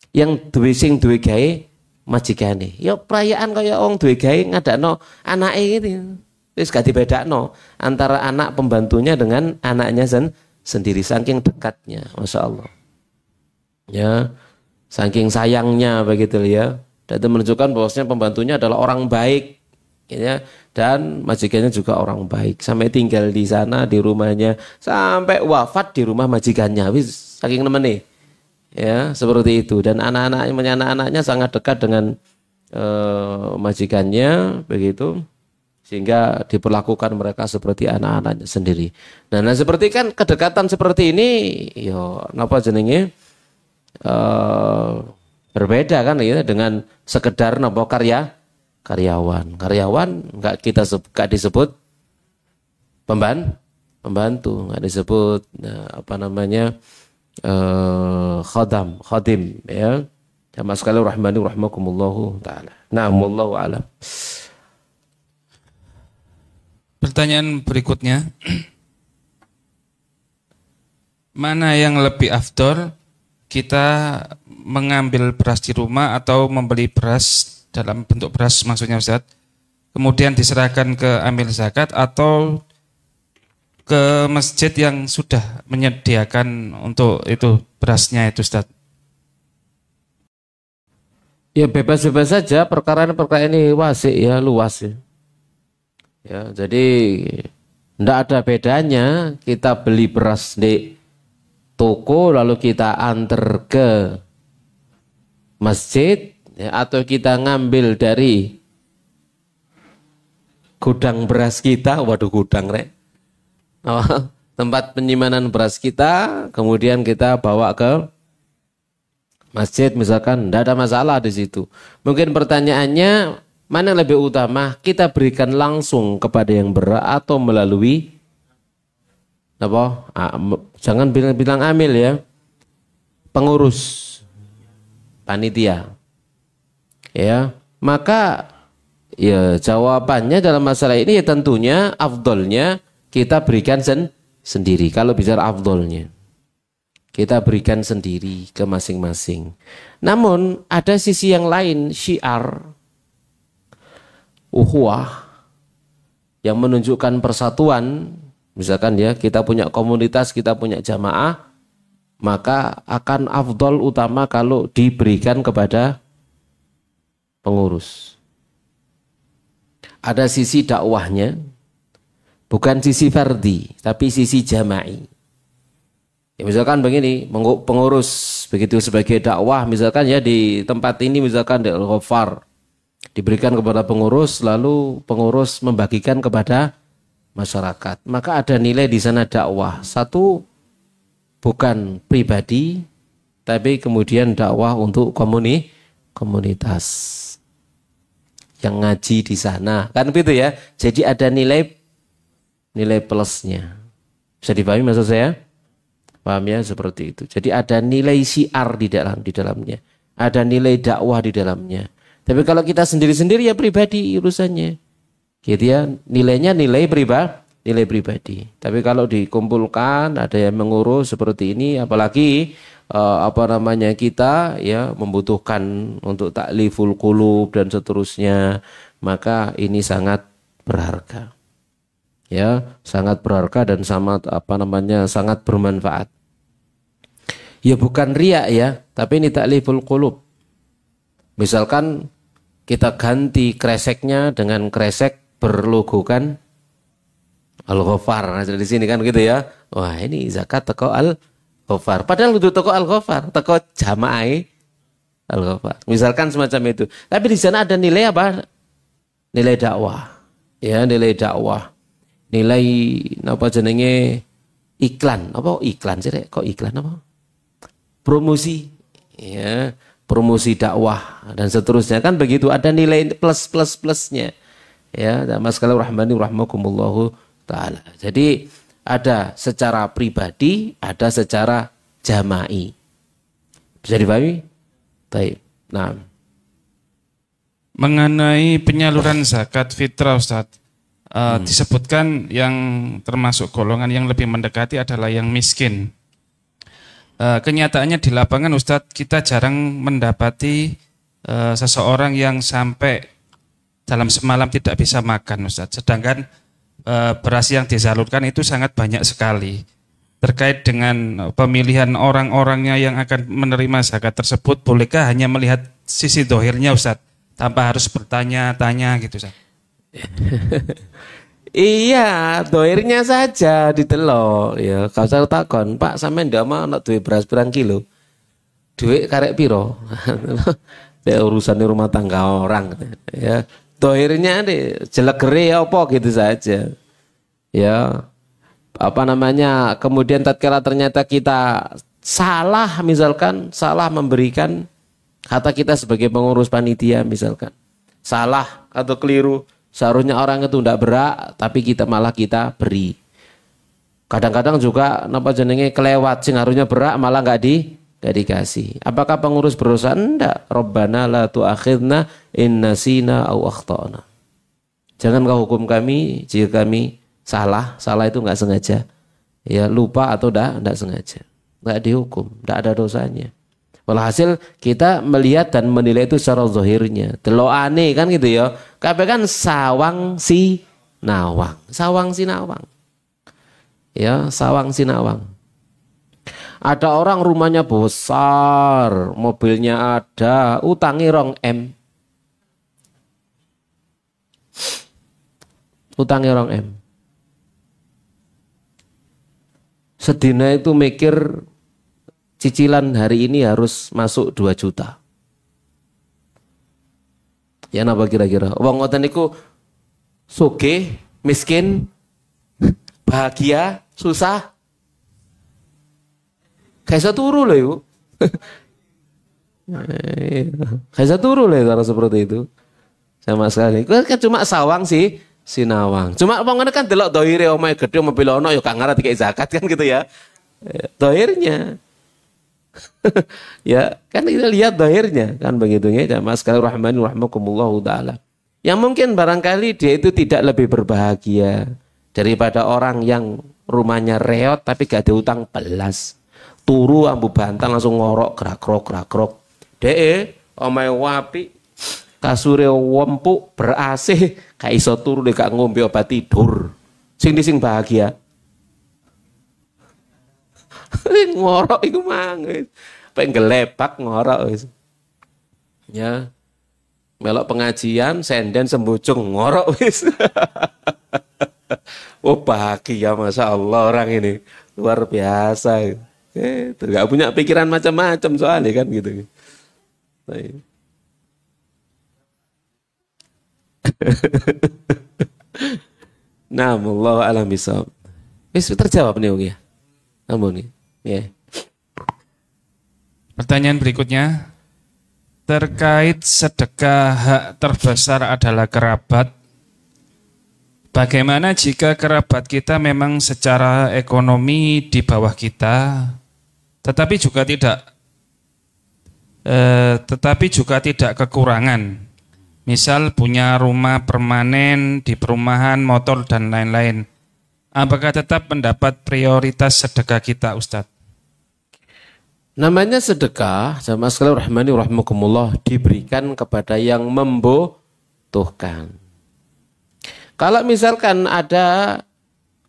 Yang duwe gawe majikane. Ya perayaan kaya wong duwe gawe ngadakno anake gitu. Wis gak dibedakno antara anak pembantunya dengan anaknya sendiri, saking dekatnya, masya Allah. Ya, saking sayangnya begitu ya. Dan itu menunjukkan bahwasanya pembantunya adalah orang baik, ya, dan majikannya juga orang baik. Sampai tinggal di sana di rumahnya, sampai wafat di rumah majikannya. Wis saking nemene. Ya, seperti itu. Dan anak-anaknya sangat dekat dengan majikannya begitu, sehingga diperlakukan mereka seperti anak-anaknya sendiri. Nah, seperti kan kedekatan seperti ini yo napa jenenge berbeda kan ya dengan sekedar napa karyawan enggak disebut pembantu, enggak disebut khadim ya. Jamaah sekalian rahmani rahmakumullahu taala. Na'am, wallahu a'lam. Pertanyaan berikutnya, mana yang lebih afdol, kita mengambil beras di rumah atau membeli beras dalam bentuk beras maksudnya Ustaz, kemudian diserahkan ke amil zakat, atau ke masjid yang sudah menyediakan untuk itu berasnya itu Ustaz? Ya bebas-bebas saja, perkara ini wasi ya, luas ya. Ya, jadi tidak ada bedanya kita beli beras di toko lalu kita antar ke masjid ya, atau kita ngambil dari gudang beras kita, waduh gudang rek. Tempat penyimpanan beras kita, kemudian kita bawa ke masjid misalkan, tidak ada masalah di situ. Mungkin pertanyaannya mana yang lebih utama? Kita berikan langsung kepada yang berhak atau melalui apa? Jangan bilang amil ya. Pengurus panitia. Ya, maka ya jawabannya dalam masalah ini ya tentunya afdolnya kita berikan sendiri. Kalau bicara afdolnya, kita berikan sendiri ke masing-masing. Namun ada sisi yang lain, syiar ukhuwah yang menunjukkan persatuan. Misalkan ya kita punya komunitas, kita punya jamaah, maka akan afdol utama kalau diberikan kepada pengurus. Ada sisi dakwahnya, bukan sisi fardi, tapi sisi jama'i. Ya, misalkan begini, pengurus begitu sebagai dakwah, misalkan ya di tempat ini misalkan di Al-Ghaffar diberikan kepada pengurus, lalu pengurus membagikan kepada masyarakat. Maka ada nilai di sana dakwah. Satu, bukan pribadi, tapi kemudian dakwah untuk komunitas yang ngaji di sana. Kan begitu ya. Jadi ada nilai plusnya. Bisa dipahami maksud saya? Paham ya, seperti itu. Jadi ada nilai syiar di dalamnya. Ada nilai dakwah di dalamnya. Tapi kalau kita sendiri-sendiri ya pribadi urusannya. Gitu ya, nilainya nilai pribadi. Tapi kalau dikumpulkan ada yang mengurus seperti ini, apalagi kita ya membutuhkan untuk takliful qulub dan seterusnya, maka ini sangat berharga. Ya, sangat berharga dan sangat bermanfaat. Ya bukan riak ya, tapi ini takliful qulub. Misalkan kita ganti kreseknya dengan kresek berlogokan Al-Ghaffar. Nah, di sini kan gitu ya. Wah, ini zakat teko Al-Ghaffar. Padahal itu teko Al-Ghaffar, teko jamaah Al-Ghaffar. Misalkan semacam itu. Tapi di sana ada nilai apa? Nilai dakwah. Ya, nilai dakwah. Nilai apa jenenge iklan. Apa iklan sih? Kok iklan apa? Promosi. Ya, promosi dakwah dan seterusnya kan begitu. Ada nilai plusnya. Ya, mas sekalian rahmani rahmakumullahu ta'ala. Jadi ada secara pribadi, ada secara jama'i. Bisa dipahami? Baik. Nah, mengenai penyaluran zakat fitrah Ustaz, disebutkan yang termasuk golongan yang lebih mendekati adalah yang miskin. Kenyataannya di lapangan Ustaz, kita jarang mendapati seseorang yang sampai dalam semalam tidak bisa makan Ustaz. Sedangkan beras yang disalurkan itu sangat banyak sekali. Terkait dengan pemilihan orang-orangnya yang akan menerima zakat tersebut, bolehkah hanya melihat sisi dohirnya Ustaz, tanpa harus bertanya-tanya gitu Ustaz? Iya, dohirnya saja ditelok. Ya, kau usah takon, Pak sampean ndak mau nak duit beras pirang kilo? Duit karek piro? Urusan rumah tangga orang ya. Dohirnya nih jelegere apa gitu saja. Ya. Kemudian tatkala ternyata kita salah, misalkan salah memberikan, kata kita sebagai pengurus panitia misalkan salah atau keliru, seharusnya orang itu tidak berhak tapi malah kita beri. Kadang-kadang juga kelewat, sing harusnya berhak malah nggak dikasih. Apakah pengurus berdosa? Enggak. Rabbana la tu'akhidna in nasina aw akhtana. Jangan kau hukum kami jika kami salah itu enggak sengaja. Ya, lupa atau enggak sengaja. Enggak dihukum, enggak ada dosanya. Walhasil kita melihat dan menilai itu secara zahirnya. Delokane kan gitu ya. Kabeh kan sawang sinawang. Sawang sinawang. Ya, sawang sinawang. Ada orang rumahnya besar, mobilnya ada, utangi 2 M. Utangi 2 M. Sedina itu mikir cicilan hari ini harus masuk 2 juta. Ya napa kira-kira? Wong ngoten niku sugih, miskin, bahagia, susah. Kaisa turu loh yuk. Kaisa turu loh cara seperti itu. Sama sekali. Itu kan cuma sawang sih, sinawang. Cuma wong kan delok dohire omahe gedhe mobil ono ya gak ngarep dikek zakat kan gitu ya. Dohirnya. Ya, kan kita lihat dohirnya kan begitu ya. Jamaah sekalian rahmani rahmakumullah taala. Yang mungkin barangkali dia itu tidak lebih berbahagia daripada orang yang rumahnya reot tapi gak ada utang belas. Turu ambu bantal langsung ngorok gerak-gerok. Dee omahe wapi kasure wempuk ber-AC gak iso turu gak ngombe obat tidur. Sing bahagia. Ngorok iku mang wis. Pek gelebak ngorok wis. Ya. Melok pengajian senden sembujung ngorok wis. Oh bahagia Masya Allah orang ini. Luar biasa. Itu gak punya pikiran macam-macam soalnya kan gitu. Nah, wallahu a'lam bishawab. Wis terjawab nih ya. Ampun nih. Ya. Pertanyaan berikutnya terkait sedekah hak terbesar adalah kerabat. Bagaimana jika kerabat kita memang secara ekonomi di bawah kita, tetapi juga tidak kekurangan. Misal punya rumah permanen di perumahan, motor dan lain-lain. Apakah tetap mendapat prioritas sedekah kita, Ustadz? Namanya sedekah, jamaah sekalian rahmani rahimakumullah, diberikan kepada yang membutuhkan. Kalau misalkan ada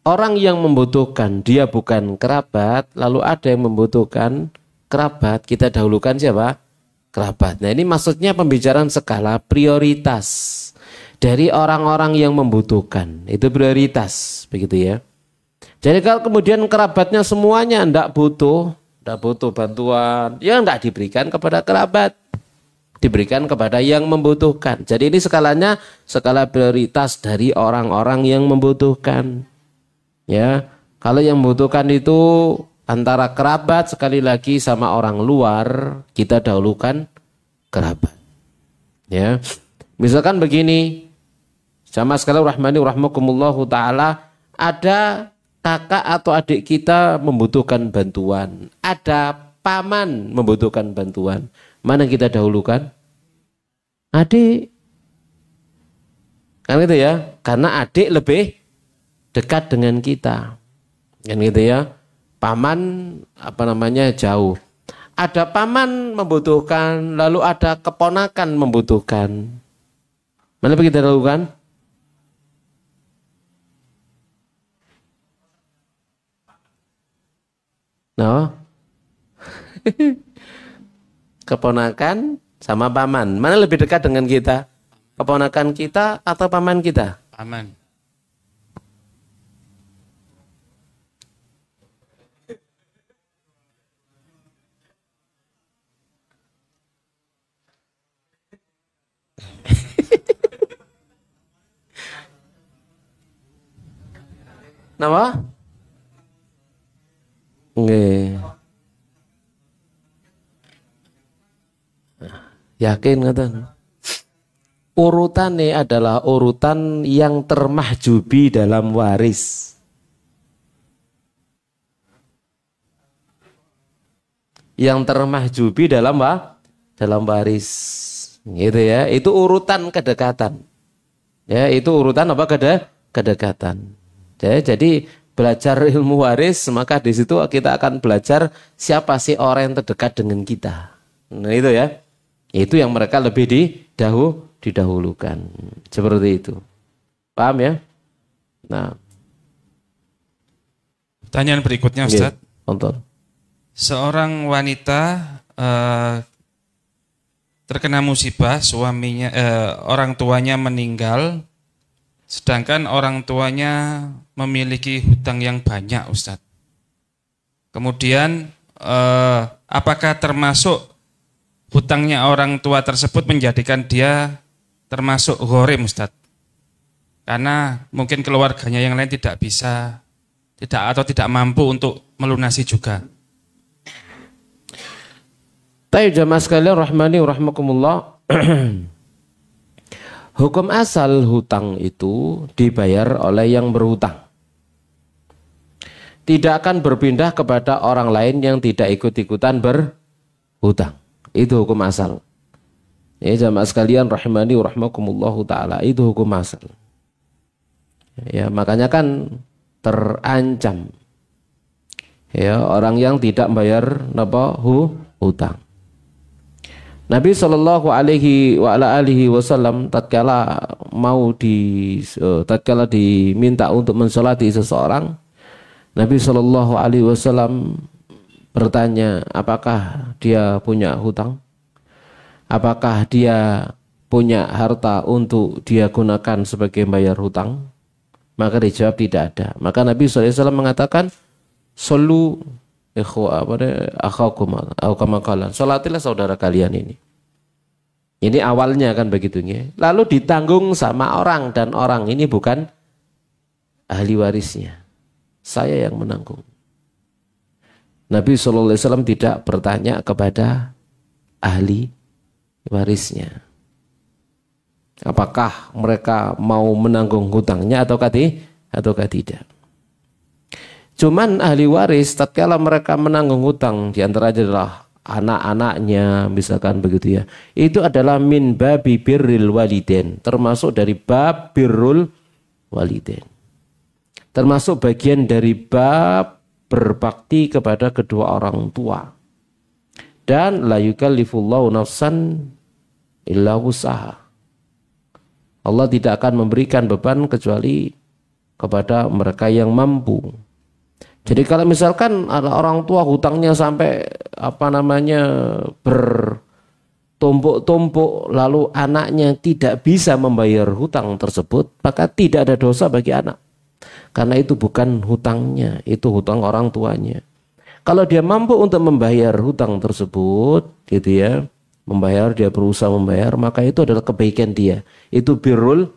orang yang membutuhkan, dia bukan kerabat, lalu ada yang membutuhkan kerabat, kita dahulukan siapa? Kerabat. Nah ini maksudnya pembicaraan skala prioritas dari orang-orang yang membutuhkan. Itu prioritas, begitu ya. Jadi kalau kemudian kerabatnya semuanya tidak butuh bantuan, ya tidak diberikan kepada kerabat. Diberikan kepada yang membutuhkan. Jadi ini skalanya skala prioritas dari orang-orang yang membutuhkan. Ya, kalau yang membutuhkan itu antara kerabat sekali lagi sama orang luar, kita dahulukan kerabat. Ya, misalkan begini, sama sekali rahmani rahmakumullahu taala, ada kakak atau adik kita membutuhkan bantuan, ada paman membutuhkan bantuan. Mana yang kita dahulukan? Adik. Kan gitu ya. Karena adik lebih dekat dengan kita. Kan gitu ya. Paman jauh. Ada paman membutuhkan, lalu ada keponakan membutuhkan. Mana yang kita dahulukan? No. Keponakan sama paman. Mana lebih dekat dengan kita? Keponakan kita atau paman kita? Paman. Napa? Nggih. Yakin ngoten. Urutannya adalah urutan yang termahjubi dalam waris. Yang termahjubi dalam waris. Gitu ya. Itu urutan kedekatan. Ya, itu urutan apa? Kedekatan. Ya, jadi belajar ilmu waris, maka di situ kita akan belajar siapa sih orang yang terdekat dengan kita. Nah, itu ya. Itu yang mereka lebih didahulukan. Seperti itu. Paham ya? Nah. Pertanyaan berikutnya, Ustaz. Yeah, seorang wanita terkena musibah, suaminya orang tuanya meninggal, sedangkan orang tuanya memiliki hutang yang banyak, Ustaz. Kemudian apakah termasuk hutangnya orang tua tersebut menjadikan dia termasuk ghorim, Ustaz? Karena mungkin keluarganya yang lain tidak mampu untuk melunasi juga. Baik, jamaah sekalian rahmani rahmakumullah. Hukum asal hutang itu dibayar oleh yang berhutang. Tidak akan berpindah kepada orang lain yang tidak ikut-ikutan berhutang. Itu hukum asal. Ya jamaah sekalian rahimani wa rahmakumullahu ta'ala, itu hukum asal. Ya makanya kan terancam ya orang yang tidak bayar hutang. Nabi Shallallahu Alaihi Wasallam tatkala diminta untuk mensolati seseorang, Nabi Shallallahu Alaihi Wasallam bertanya, apakah dia punya hutang? Apakah dia punya harta untuk dia gunakan sebagai bayar hutang? Maka dijawab tidak ada. Maka Nabi Shallallahu Alaihi Wasallam mengatakan, solu salatilah saudara kalian ini. Ini awalnya kan begitu ya. Lalu ditanggung sama orang dan orang ini bukan ahli warisnya. Saya yang menanggung. Nabi SAW tidak bertanya kepada ahli warisnya. Apakah mereka mau menanggung hutangnya ataukah tidak. Cuman ahli waris tatkala mereka menanggung hutang, di antaranya adalah anak-anaknya misalkan begitu ya. Itu adalah min babi birril walidain, termasuk dari bab birrul walidain. Termasuk bagian dari bab berbakti kepada kedua orang tua. Dan la yukallifullahu nafsan illa wus'aha. Allah tidak akan memberikan beban kecuali kepada mereka yang mampu. Jadi kalau misalkan ada orang tua hutangnya sampai bertumpuk-tumpuk lalu anaknya tidak bisa membayar hutang tersebut, maka tidak ada dosa bagi anak. Karena itu bukan hutangnya, itu hutang orang tuanya. Kalau dia mampu untuk membayar hutang tersebut, gitu ya, dia berusaha membayar, maka itu adalah kebaikan dia. Itu birrul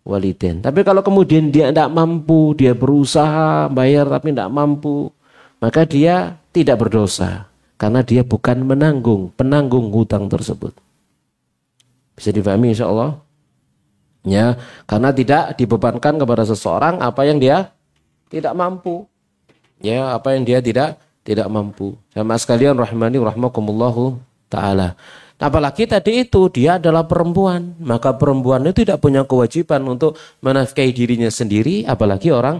walidain. Tapi kalau kemudian dia tidak mampu, dia berusaha bayar tapi tidak mampu, maka dia tidak berdosa karena dia bukan penanggung hutang tersebut. Bisa difahami insya Allah? Ya, karena tidak dibebankan kepada seseorang apa yang dia tidak mampu. Ya, apa yang dia tidak mampu. Sama sekalian rahimani rahmakumullahu taala. Apalagi tadi itu dia adalah perempuan, maka perempuan itu tidak punya kewajiban untuk menafkahi dirinya sendiri, apalagi orang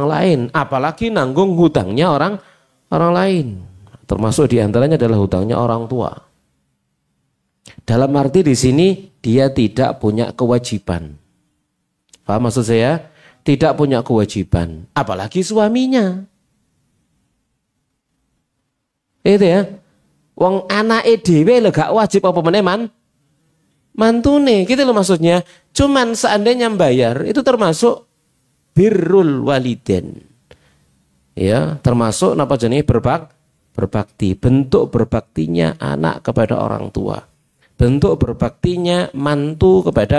lain, apalagi nanggung hutangnya orang lain. Termasuk diantaranya adalah hutangnya orang tua. Dalam arti di sini dia tidak punya kewajiban. Paham maksud saya? Tidak punya kewajiban, apalagi suaminya. Itu ya. Wong anake dhewe lho gak wajib apa meneh mantune gitu loh maksudnya. Cuman seandainya membayar itu termasuk birrul walidain. Ya, termasuk napa jenenge berbakti, bentuk berbaktinya anak kepada orang tua. Bentuk berbaktinya mantu kepada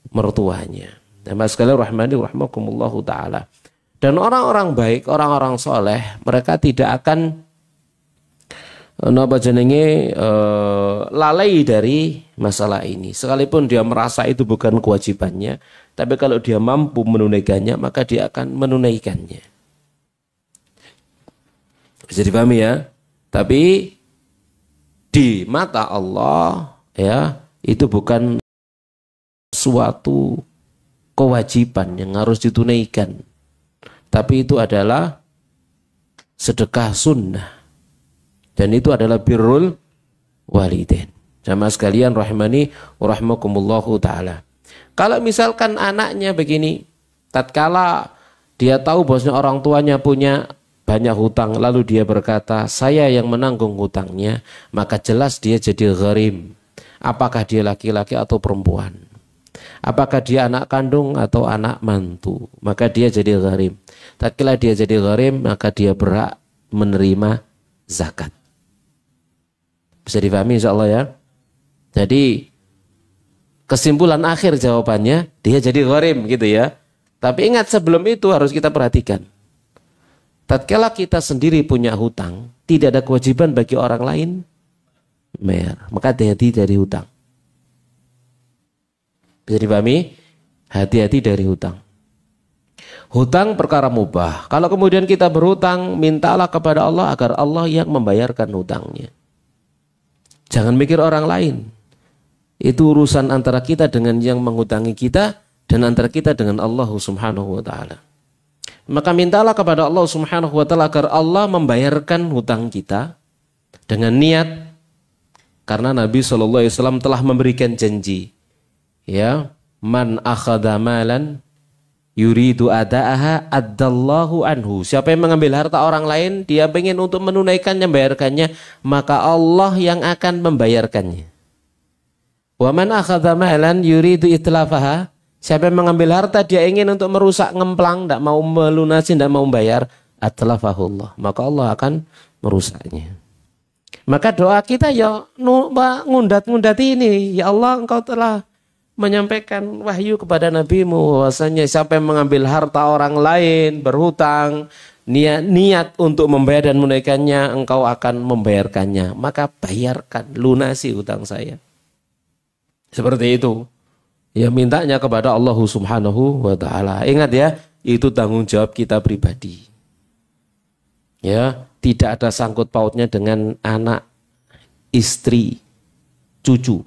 mertuanya. Mas sekalian rahmani rahmakumullahu taala. Dan orang-orang baik, orang-orang soleh, mereka tidak akan lalai dari masalah ini. Sekalipun dia merasa itu bukan kewajibannya, tapi kalau dia mampu menunaikannya, maka dia akan menunaikannya. Bisa dipahami ya? Tapi di mata Allah ya, itu bukan suatu kewajiban yang harus ditunaikan. Tapi itu adalah sedekah sunnah. Dan itu adalah birrul walidain. Jamaah sekalian rahimani wa rahmakumullahu ta'ala. Kalau misalkan anaknya begini, tatkala dia tahu bahwasanya orang tuanya punya banyak hutang, lalu dia berkata, saya yang menanggung hutangnya, maka jelas dia jadi gharim. Apakah dia laki-laki atau perempuan? Apakah dia anak kandung atau anak mantu? Maka dia jadi gharim. Tatkala dia jadi gharim, maka dia berhak menerima zakat. Bisa difahami insyaallah ya. Jadi kesimpulan akhir jawabannya dia jadi gharim gitu ya. Tapi ingat sebelum itu harus kita perhatikan. Tatkala kita sendiri punya hutang, tidak ada kewajiban bagi orang lain bayar. Maka hati-hati dari hutang. Bisa dipahami? Hati-hati dari hutang. Hutang perkara mubah. Kalau kemudian kita berhutang, mintalah kepada Allah agar Allah yang membayarkan hutangnya. Jangan mikir orang lain. Itu urusan antara kita dengan yang menghutangi kita dan antara kita dengan Allah Subhanahu wa taala. Maka mintalah kepada Allah Subhanahu wa taala agar Allah membayarkan hutang kita dengan niat, karena Nabi SAW telah memberikan janji. Ya, man akhadha malan yuridu ada'aha addallahu anhu. Siapa yang mengambil harta orang lain, dia ingin untuk menunaikannya, membayarkannya, maka Allah yang akan membayarkannya. Wa man akhadha malan yuridu itlafaha. Siapa yang mengambil harta, dia ingin untuk merusak, ngemplang, tidak mau melunasi, tidak mau membayar, atlafahullah, maka Allah akan merusaknya. Maka doa kita ya ngundat-ngundat ini, ya Allah, engkau telah menyampaikan wahyu kepada nabimu bahwasanya siapa yang mengambil harta orang lain, berhutang, niat untuk membayar dan menunaikannya, engkau akan membayarkannya, maka bayarkan, lunasi hutang saya. Seperti itu. Ya, mintanya kepada Allah Subhanahu wa taala. Ingat ya, itu tanggung jawab kita pribadi. Ya, tidak ada sangkut pautnya dengan anak, istri, cucu.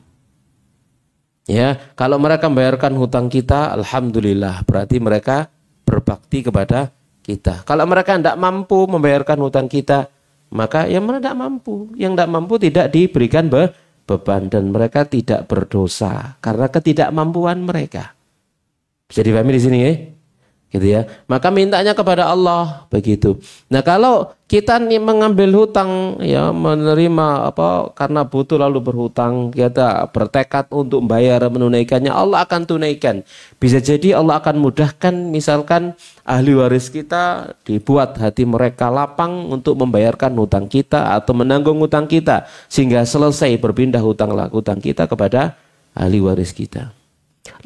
Ya, kalau mereka membayarkan hutang kita, alhamdulillah, berarti mereka berbakti kepada kita. Kalau mereka tidak mampu membayarkan hutang kita, maka yang mereka tidak mampu. Yang tidak mampu tidak diberikan beban dan mereka tidak berdosa karena ketidakmampuan mereka. Bisa dipahami di sini ya? Gitu ya. Maka mintanya kepada Allah begitu. Nah, kalau kita nih mengambil hutang, ya menerima apa karena butuh lalu berhutang, kita bertekad untuk membayar, menunaikannya, Allah akan tunaikan. Bisa jadi Allah akan mudahkan, misalkan ahli waris kita dibuat hati mereka lapang untuk membayarkan hutang kita atau menanggung hutang kita sehingga selesai berpindah hutang kita kepada ahli waris kita.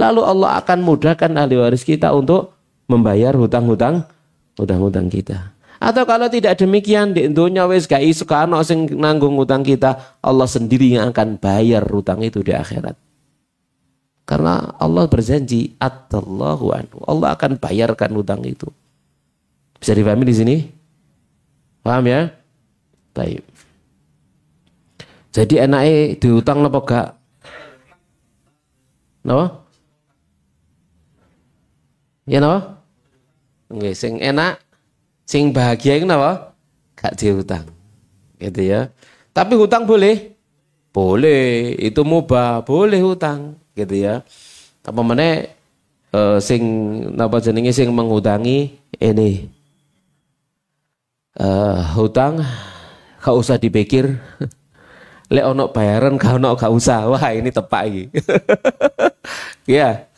Lalu Allah akan mudahkan ahli waris kita untuk membayar hutang-hutang kita. Atau kalau tidak demikian, di dunia wis gak iso kana sing nanggung hutang kita, Allah sendiri yang akan bayar hutang itu di akhirat. Karena Allah berjanji, atallahu anhu, Allah akan bayarkan hutang itu. Bisa dipahami di sini? Paham ya? Baik. Jadi enake dihutang napa gak? Napa? Ya napa? Nggih, sing enak, sing bahagia iku napa? Gak dihutang. Gitu ya. Tapi hutang boleh? Boleh, itu mubah, boleh hutang, gitu ya. Apa meneh sing napa jenenge sing menghutangi ini hutang gak usah dipikir. Lek ono bayaran gak usah. Wah, ini tepak iki. Ya.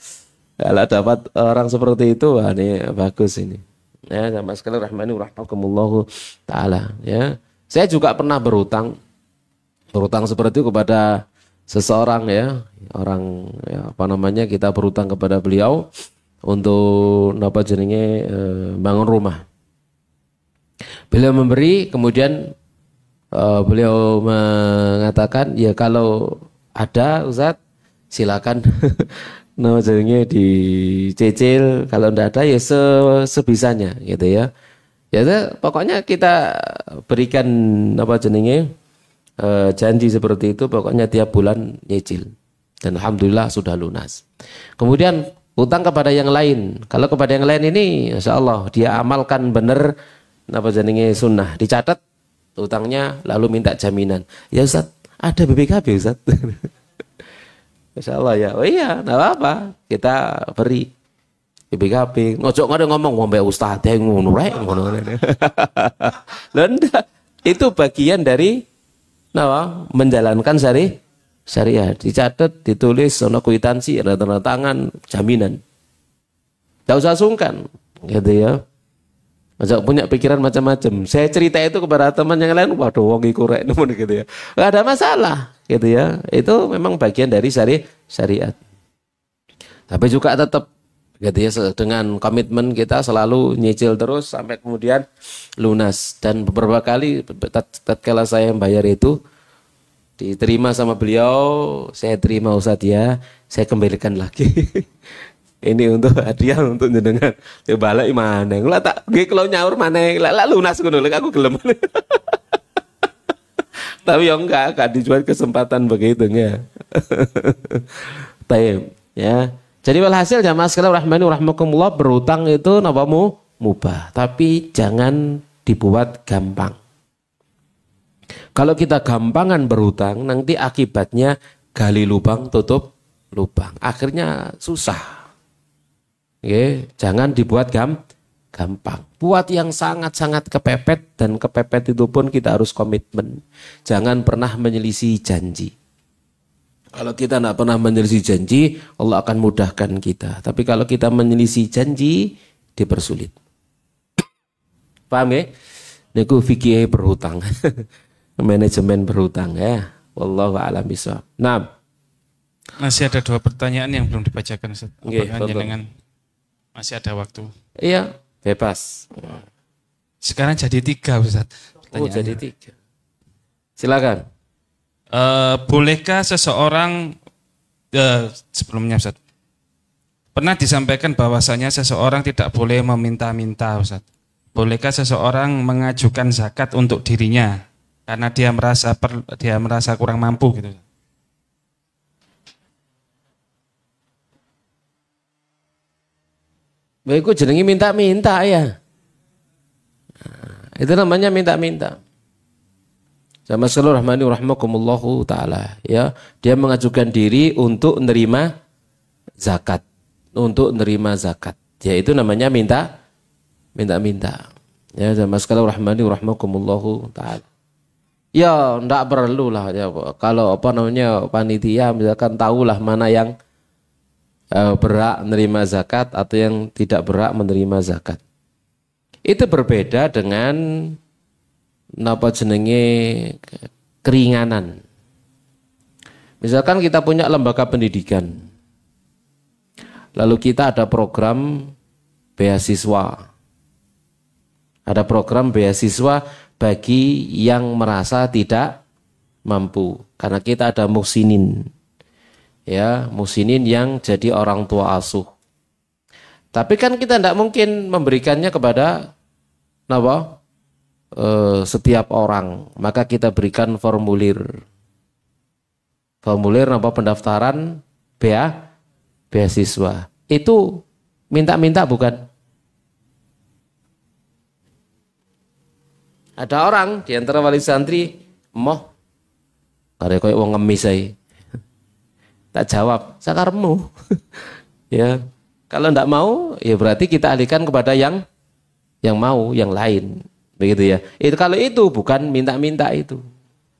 Kalau dapat orang seperti itu, wah ini bagus ini. Ya, sama sekali rahmani rahmakumullahu ta'ala. Ya. Saya juga pernah berhutang seperti itu kepada seseorang ya. Orang ya, apa namanya, kita berhutang kepada beliau untuk apa jenenge bangun rumah. Beliau memberi, kemudian beliau mengatakan, ya kalau ada Ustaz silakan nah jadinya dicicil, kalau tidak ada ya sebisanya gitu ya. Ya pokoknya kita berikan apa jenenge janji seperti itu, pokoknya tiap bulan nyicil. Dan alhamdulillah sudah lunas. Kemudian utang kepada yang lain. Kalau kepada yang lain ini insya Allah dia amalkan benar apa jenenge sunnah, dicatat utangnya lalu minta jaminan. Ya Ustaz, ada BPKB Ustaz. Insya Allah ya, oh iya, nggak apa-apa, kita beri BPKB. Ngocok nggak ada ngomong Ustaz yang ngono. Itu bagian dari menjalankan syariat. Dicatat, ditulis, sono kwitansi, ada tanda tangan, jaminan. Tidak usah sungkan, gitu ya. Masa punya pikiran macam-macam. Saya cerita itu kepada teman yang lain, waduh wong iku rek gitu ya. Enggak ada masalah, gitu ya. Itu memang bagian dari syariat. Tapi juga tetap gitu ya, dengan komitmen kita selalu nyicil terus sampai kemudian lunas. Dan beberapa kali tatkala saya membayar itu diterima sama beliau, saya terima Ustaz ya, saya kembalikan lagi. Ini untuk hadiah untuk jenengan. Ya balik mana? Lah tak nggih kula nyaur maneh. Lah lunas ngono lho aku gelem. Tapi ya enggak dijual kesempatan begitu ya. Baik, ya. Jadi walhasil jamaah sekalian rahmani rahmakumullah, berhutang itu napa mubah, tapi jangan dibuat gampang. Kalau kita gampangan berhutang, nanti akibatnya gali lubang tutup lubang. Akhirnya susah. Oke, jangan dibuat gampang. Buat yang sangat-sangat kepepet, dan kepepet itu pun kita harus komitmen. Jangan pernah menyelisih janji. Kalau kita tidak pernah menyelisih janji, Allah akan mudahkan kita. Tapi kalau kita menyelisih janji, dipersulit. Paham ya? Niku fikih berhutang. Manajemen berhutang ya. Wallahu a'lam bishawab. Nah, masih ada 2 pertanyaan yang belum dibacakan Ustaz. Dengan masih ada waktu. Iya, bebas. Sekarang jadi 3 Ustaz. Oh, jadi 3. Silakan. Bolehkah seseorang sebelumnya Ustaz, pernah disampaikan bahwasanya seseorang tidak boleh meminta-minta Ustaz. Bolehkah seseorang mengajukan zakat untuk dirinya karena dia merasa kurang mampu gitu? Baikku jenengi minta-minta ya. Itu namanya minta-minta. Sama seluruh rahmani rahmakumullahu ta'ala. Ya, dia mengajukan diri untuk menerima zakat. Untuk menerima zakat. Ya, itu namanya minta-minta. Ya, sama seluruh rahmani rahmakumullahu ta'ala. Ya, enggak perlu lah. Ya, kalau panitia misalkan tahulah mana yang berhak menerima zakat atau yang tidak berhak menerima zakat. Itu berbeda dengan napa jenenge keringanan. Misalkan kita punya lembaga pendidikan, lalu kita ada program beasiswa. Ada program beasiswa bagi yang merasa tidak mampu. Karena kita ada muhsinin. Ya, muhsinin yang jadi orang tua asuh. Tapi kan kita tidak mungkin memberikannya kepada setiap orang, maka kita berikan formulir pendaftaran beasiswa. Itu minta-minta bukan? Ada orang di antara wali santri moh kare koyo wong ngemis ae. Tak jawab, sakarmu. Ya, kalau ndak mau ya berarti kita alihkan kepada yang mau, yang lain. Begitu ya. Itu kalau itu bukan minta-minta itu.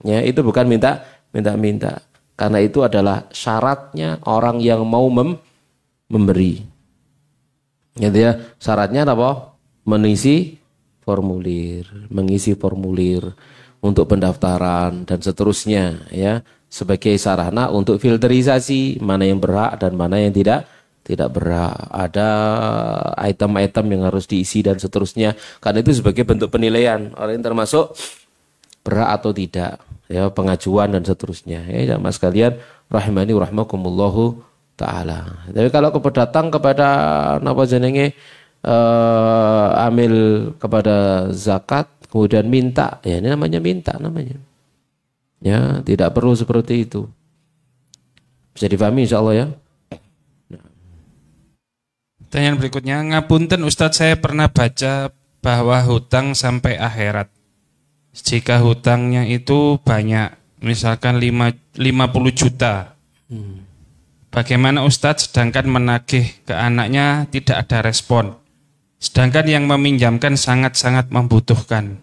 Ya, itu bukan minta-minta. Karena itu adalah syaratnya orang yang mau memberi. Gitu ya. Syaratnya apa? Mengisi formulir untuk pendaftaran dan seterusnya ya, sebagai sarana untuk filterisasi mana yang berhak dan mana yang tidak berhak. Ada item-item yang harus diisi dan seterusnya. Karena itu sebagai bentuk penilaian orang yang termasuk berhak atau tidak. Ya, pengajuan dan seterusnya. Ya, jamaah sekalian rahimani rahmakumullahu ta'ala. Tapi kalau datang kepada amil kepada zakat kemudian minta, ya ini namanya minta namanya. Ya, tidak perlu seperti itu. Bisa difahami insyaallah ya. Pertanyaan berikutnya, ngapunten Ustadz, saya pernah baca bahwa hutang sampai akhirat. Jika hutangnya itu banyak, misalkan 50 juta. Bagaimana Ustadz sedangkan menagih ke anaknya tidak ada respon. Sedangkan yang meminjamkan sangat-sangat membutuhkan.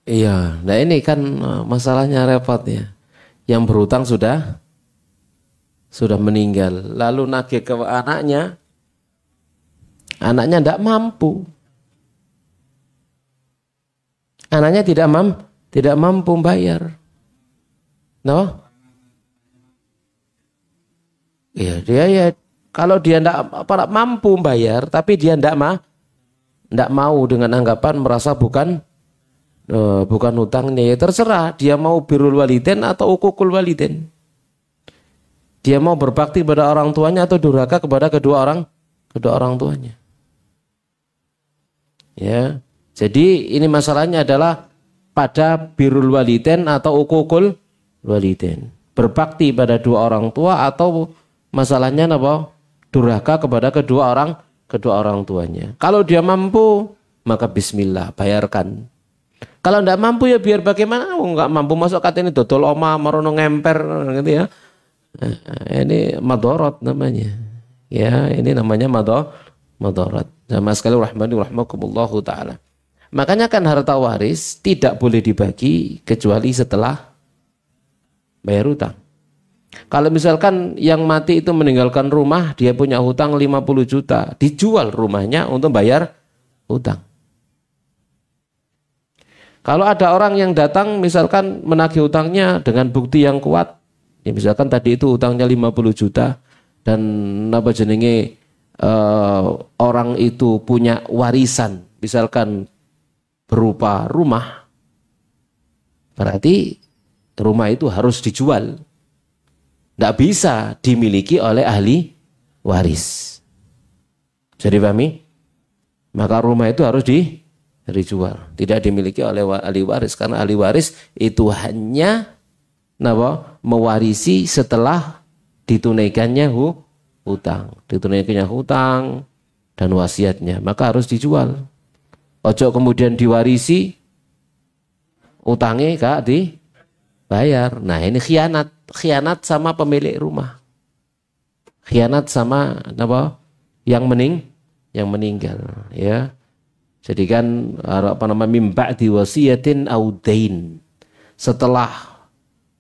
Iya, nah ini kan masalahnya repot ya. Yang berhutang sudah meninggal, lalu nagih ke anaknya tidak mampu. Anaknya tidak mampu bayar. No? Iya, dia ya kalau dia tidak mampu bayar, tapi dia tidak mau dengan anggapan merasa bukan bukan hutangnya, ya terserah dia mau birrul walidain atau uququl walidain. Dia mau berbakti pada orang tuanya atau durhaka kepada kedua orang tuanya. Ya. Jadi ini masalahnya adalah pada birrul walidain atau uququl walidain. Berbakti pada dua orang tua atau masalahnya apa? Durhaka kepada kedua orang tuanya. Kalau dia mampu, maka bismillah, bayarkan. Kalau tidak mampu ya biar bagaimana, nggak mampu masuk kata ini dodol oma marono ngemper gitu ya. Nah, ini madorot namanya. Ya, ini namanya madorot. Jamaah sekali rahmani rahmakumullahu taala. Makanya kan harta waris tidak boleh dibagi kecuali setelah bayar hutang. Kalau misalkan yang mati itu meninggalkan rumah, dia punya hutang 50 juta, dijual rumahnya untuk bayar hutang. Kalau ada orang yang datang misalkan menagih hutangnya dengan bukti yang kuat, ya misalkan tadi itu hutangnya 50 juta dan orang itu punya warisan, misalkan berupa rumah, berarti rumah itu harus dijual. Tidak bisa dimiliki oleh ahli waris. Jadi pahami? Maka rumah itu harus dijual. Tidak dimiliki oleh ahli waris. Karena ahli waris itu hanya mewarisi setelah ditunaikannya hutang. Ditunaikannya hutang dan wasiatnya. Maka harus dijual. Ojo kemudian diwarisi, utangnya gak dibayar. Nah ini khianat. Khianat sama pemilik rumah, khianat sama yang meninggal, ya. Jadi kan mim ba'di wasiyatin au dain, setelah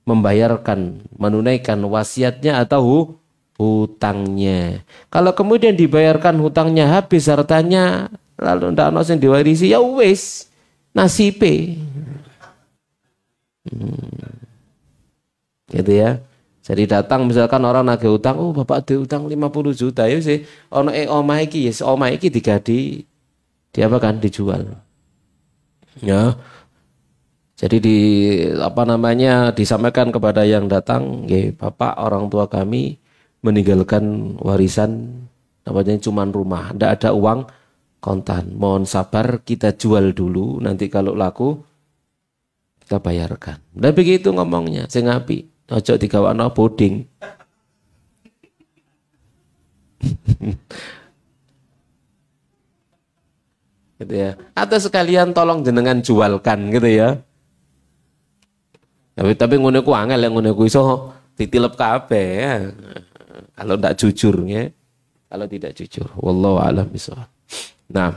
membayarkan, menunaikan wasiatnya atau hutangnya. Kalau kemudian dibayarkan hutangnya habis hartanya, lalu ndak ono sing diwarisi, ya wis nasibe. Gitu ya. Jadi datang misalkan orang nagih utang, oh bapak diutang 50 juta ya sih. Ono omah iki ya, omah iki digadi dijual. Ya. Jadi disampaikan kepada yang datang, nggih, Bapak orang tua kami meninggalkan warisan namanya cuma rumah, tidak ada uang kontan. Mohon sabar, kita jual dulu, nanti kalau laku kita bayarkan. Dan begitu ngomongnya, sing apik. Ojo digawakno boding. Gitu ya. Atau sekalian tolong jenengan jualkan gitu ya. Tapi ngono ku angel, ngono ku iso ditilep kabeh ya. Kalau ndak jujur ya. Kalau tidak jujur. Wallahu a'lam bishawab. Nah,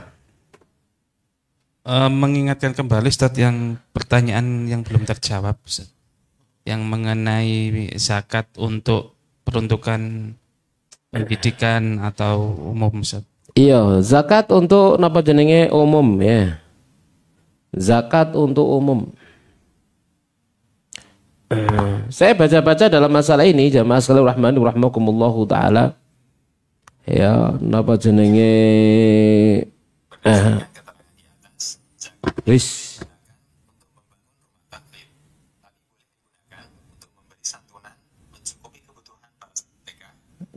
mengingatkan kembali Ustaz yang pertanyaan yang belum terjawab Ustaz. Yang mengenai zakat untuk peruntukan pendidikan atau umum Ustaz. Iya, zakat untuk napa jenenge umum ya. Zakat untuk umum. Saya baca-baca dalam masalah ini jamaah sekalian rahmani rahimakumullahu taala. Ya, napa jenenge wis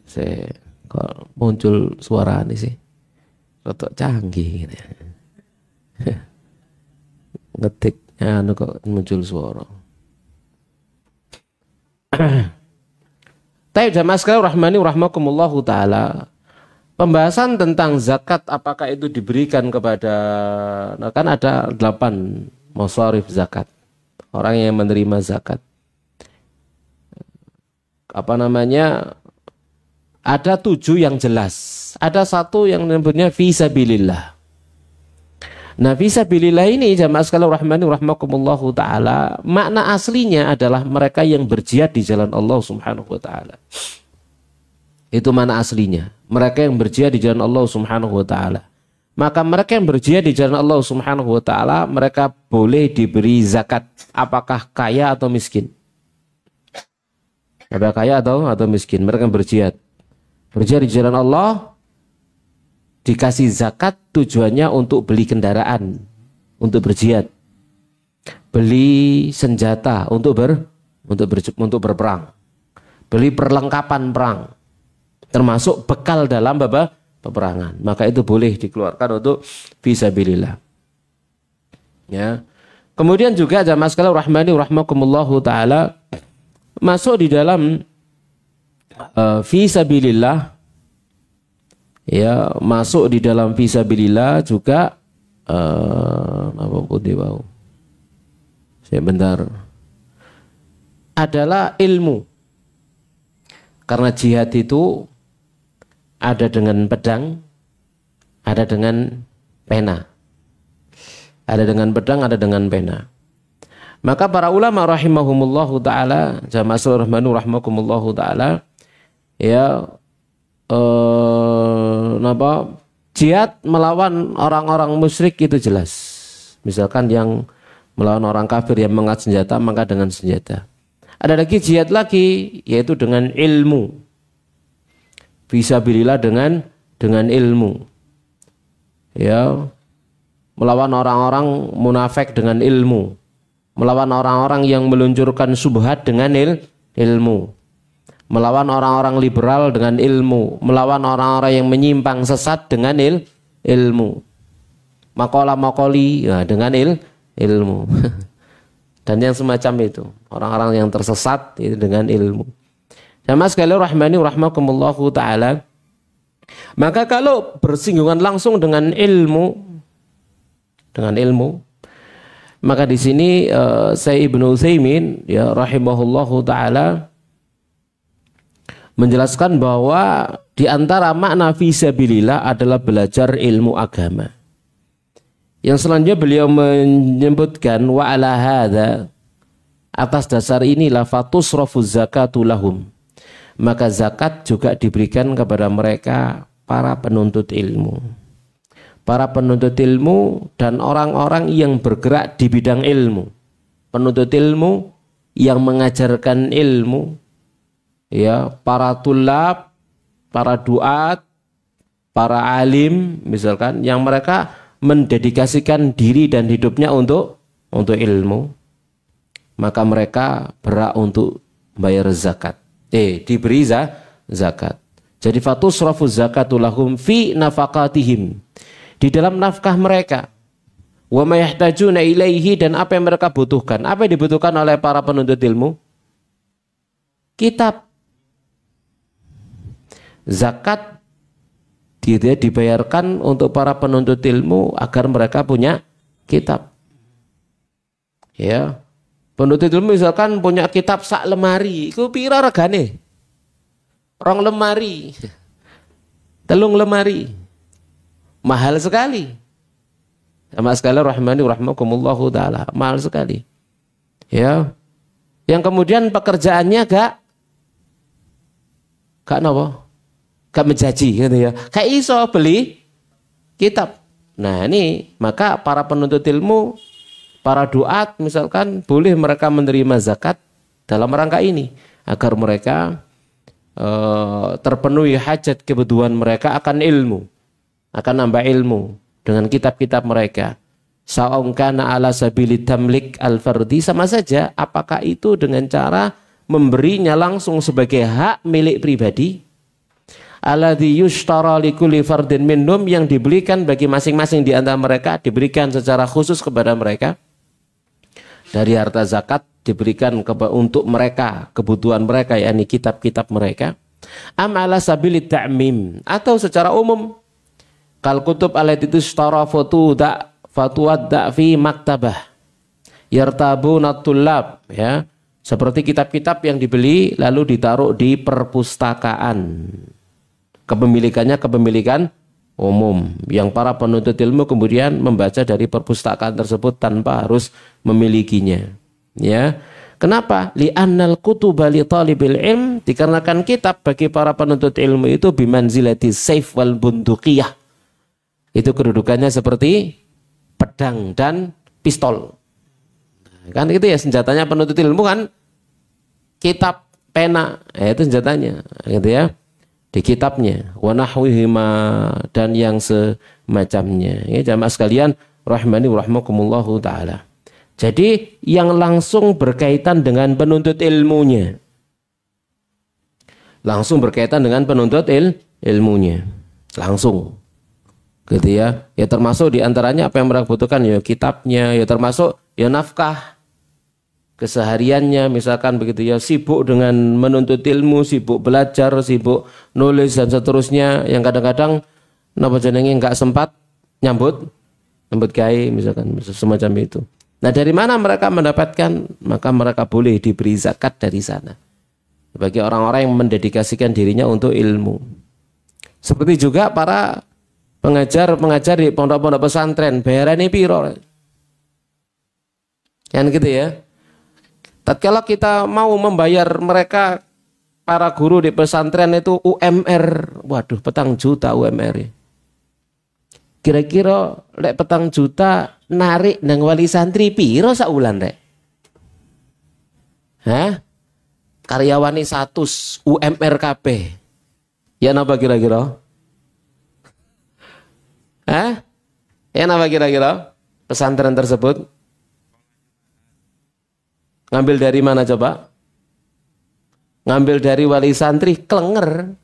saya kok muncul suara ini sih rotok canggih gitu. Ngetiknya kok muncul suara. Taib jamaah sekalian rahmani rahmakumullahu taala. Pembahasan tentang zakat apakah itu diberikan kepada, nah kan ada 8 masarif zakat. Orang yang menerima zakat. Ada 7 yang jelas. Ada 1 yang menyebutnya fisabilillah. Nah, fisabilillah ini jamaah sekalian rahmani rahmakumullahu taala, makna aslinya adalah mereka yang berjihad di jalan Allah Subhanahu wa taala. Itu makna aslinya. Mereka yang berjihad di jalan Allah Subhanahu wa taala. Maka mereka yang berjihad di jalan Allah Subhanahu wa taala, mereka boleh diberi zakat apakah kaya atau miskin. Apakah kaya atau miskin, mereka yang berjihad. Berjihad di jalan Allah, dikasih zakat tujuannya untuk beli kendaraan, untuk berjihad. beli senjata untuk berperang, beli perlengkapan perang, termasuk bekal dalam peperangan, maka itu boleh dikeluarkan untuk fisabilillah. Ya. Kemudian juga jamaah sekalian rahmani rahmakumullahu taala, masuk di dalam fisabilillah, ya, masuk di dalam fisabilillah juga apa putih bau. Saya bentar. Adalah ilmu. Karena jihad itu ada dengan pedang, ada dengan pena. Ada dengan pedang, ada dengan pena. Maka para ulama rahimahumullahu ta'ala, jamaah rahmanu rahmakumullahu ta'ala, ya, jihad melawan orang-orang musyrik itu jelas. Misalkan yang melawan orang kafir yang mengangkat senjata, maka dengan senjata. Ada lagi jihad lagi, yaitu dengan ilmu. Fisabilillah dengan ilmu. Ya, melawan orang-orang munafik dengan ilmu, melawan orang-orang yang meluncurkan subhat dengan ilmu, melawan orang-orang liberal dengan ilmu, melawan orang-orang yang menyimpang sesat dengan ilmu, makola-makoli ya, dengan ilmu dan yang semacam itu, orang-orang yang tersesat itu dengan ilmu. Jamaah sekalian rahmani rahmakumullahu ta'ala, maka kalau bersinggungan langsung dengan ilmu, maka di sini Syekh Ibnu Utsaimin ya rahimahullahu taala menjelaskan bahwa di antara makna fisabilillah adalah belajar ilmu agama. Yang selanjutnya beliau menyebutkan wa ala hadza, atas dasar inilah fatusrafu zakatu lahum, maka zakat juga diberikan kepada mereka para penuntut ilmu. Para penuntut ilmu dan orang-orang yang bergerak di bidang ilmu, penuntut ilmu yang mengajarkan ilmu, ya, para tulab, para duat, para alim, misalkan yang mereka mendedikasikan diri dan hidupnya untuk ilmu, maka mereka berhak untuk bayar zakat, diberi zakat. Jadi fatusrafu zakatu lahum fi nafaqatihim, di dalam nafkah mereka, wa ma yahtajuna ilaihi, dan apa yang mereka butuhkan. Apa yang dibutuhkan oleh para penuntut ilmu? Kitab. Zakat dibayarkan untuk para penuntut ilmu agar mereka punya kitab. Ya, penuntut ilmu misalkan punya kitab sak lemari, iku pira regane? 2 lemari, 3 lemari. Mahal sekali. Sama sekali rahmani rahmakumullahu ta'ala, mahal sekali. Ya. Yang kemudian pekerjaannya gak napa? Gak menjaji gitu ya. Kayak iso beli kitab. Nah, ini maka para penuntut ilmu, para duat misalkan boleh mereka menerima zakat dalam rangka ini agar mereka terpenuhi hajat kebutuhan mereka akan ilmu. Akan nambah ilmu dengan kitab-kitab mereka. Sa'ungkana ala sabili tamlik al-fardi, sama saja apakah itu dengan cara memberinya langsung sebagai hak milik pribadi, alladzi yushtara likulli fardin minhum, yang dibelikan bagi masing-masing di antara mereka, diberikan secara khusus kepada mereka dari harta zakat, diberikan untuk mereka, kebutuhan mereka, yakni kitab-kitab mereka. Am ala sabili ta'mim, atau secara umum, kal kutub allati tushtara fatuwadda fi maktabah yartabuna tullab, ya, seperti kitab-kitab yang dibeli lalu ditaruh di perpustakaan, kepemilikan umum, yang para penuntut ilmu kemudian membaca dari perpustakaan tersebut tanpa harus memilikinya. Ya, kenapa? Li'annal kutuba li talibil ilm, dikarenakan kitab bagi para penuntut ilmu itu bimanzilati saif wal bunduqiyah, itu kedudukannya seperti pedang dan pistol. Kan itu ya senjatanya penuntut ilmu kan, kitab, pena, itu senjatanya, gitu ya, di kitabnya. Wa nahwihima, dan yang semacamnya. Ya, jamaah sekalian rahmani rahmakumullahu taala. Jadi yang langsung berkaitan dengan penuntut ilmunya. Langsung berkaitan dengan penuntut ilmunya. Langsung. Gitu ya. Ya termasuk diantaranya apa yang mereka butuhkan, ya kitabnya, ya termasuk ya nafkah kesehariannya, misalkan begitu ya, sibuk dengan menuntut ilmu, sibuk belajar, sibuk nulis dan seterusnya, yang kadang-kadang napa jenenge enggak sempat nyambut gawe misalkan semacam itu. Nah, dari mana mereka mendapatkan? Maka mereka boleh diberi zakat dari sana. Bagi orang-orang yang mendedikasikan dirinya untuk ilmu. Seperti juga para pengajar di pondok-pondok pesantren, bayarannya piro? Kan gitu ya. Tatkala kita mau membayar mereka, para guru di pesantren itu UMR, waduh, 4 juta UMR. Kira-kira lek 4 juta narik nang wali santri piro sak wulan rek? Hah? Karyawani 100 UMR kabeh. Ya napa kira-kira? Hah? Ya napa kira-kira? Pesantren tersebut ngambil dari mana coba? Ngambil dari wali santri klenger.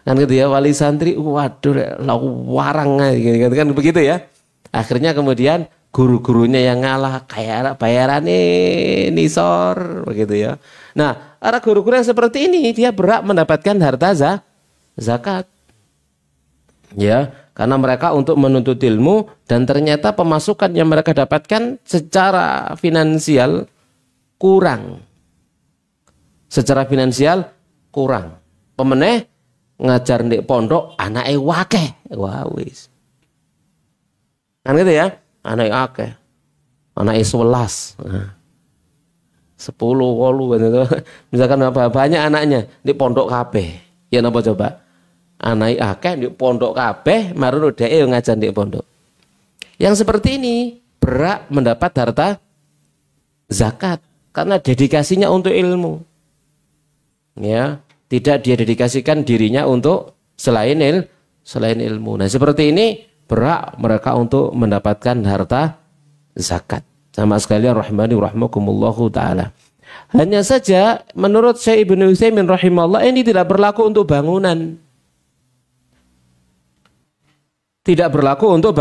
Kan gitu ya, wali santri waduh warang gitu kan begitu ya. Akhirnya kemudian guru-gurunya yang ngalah, kayak bayarannya nisor begitu ya. Nah, para guru-guru yang seperti ini dia berhak mendapatkan harta zakat. Ya, karena mereka untuk menuntut ilmu dan ternyata pemasukan yang mereka dapatkan secara finansial kurang. Secara finansial kurang. Pemeneh ngajar di pondok anake wakeh. Wah wis. Kan gitu ya? Anake akeh. Anake 11. Nah. 10, 8 gitu. Misalkan banyak anaknya di pondok kabeh. Ya napa coba? Anake akeh di pondok kabeh, marun dheke ngajar di pondok. Yang seperti ini berhak mendapat harta zakat. Karena dedikasinya untuk ilmu. Ya, tidak dia dedikasikan dirinya untuk selain ilmu. Nah, seperti ini berhak mereka untuk mendapatkan harta zakat. Sama sekalian rahmani rahmakumullahu taala. Hanya saja menurut Syekh Ibnu Utsaimin rahimahullah ini tidak berlaku untuk bangunan. Tidak berlaku untuk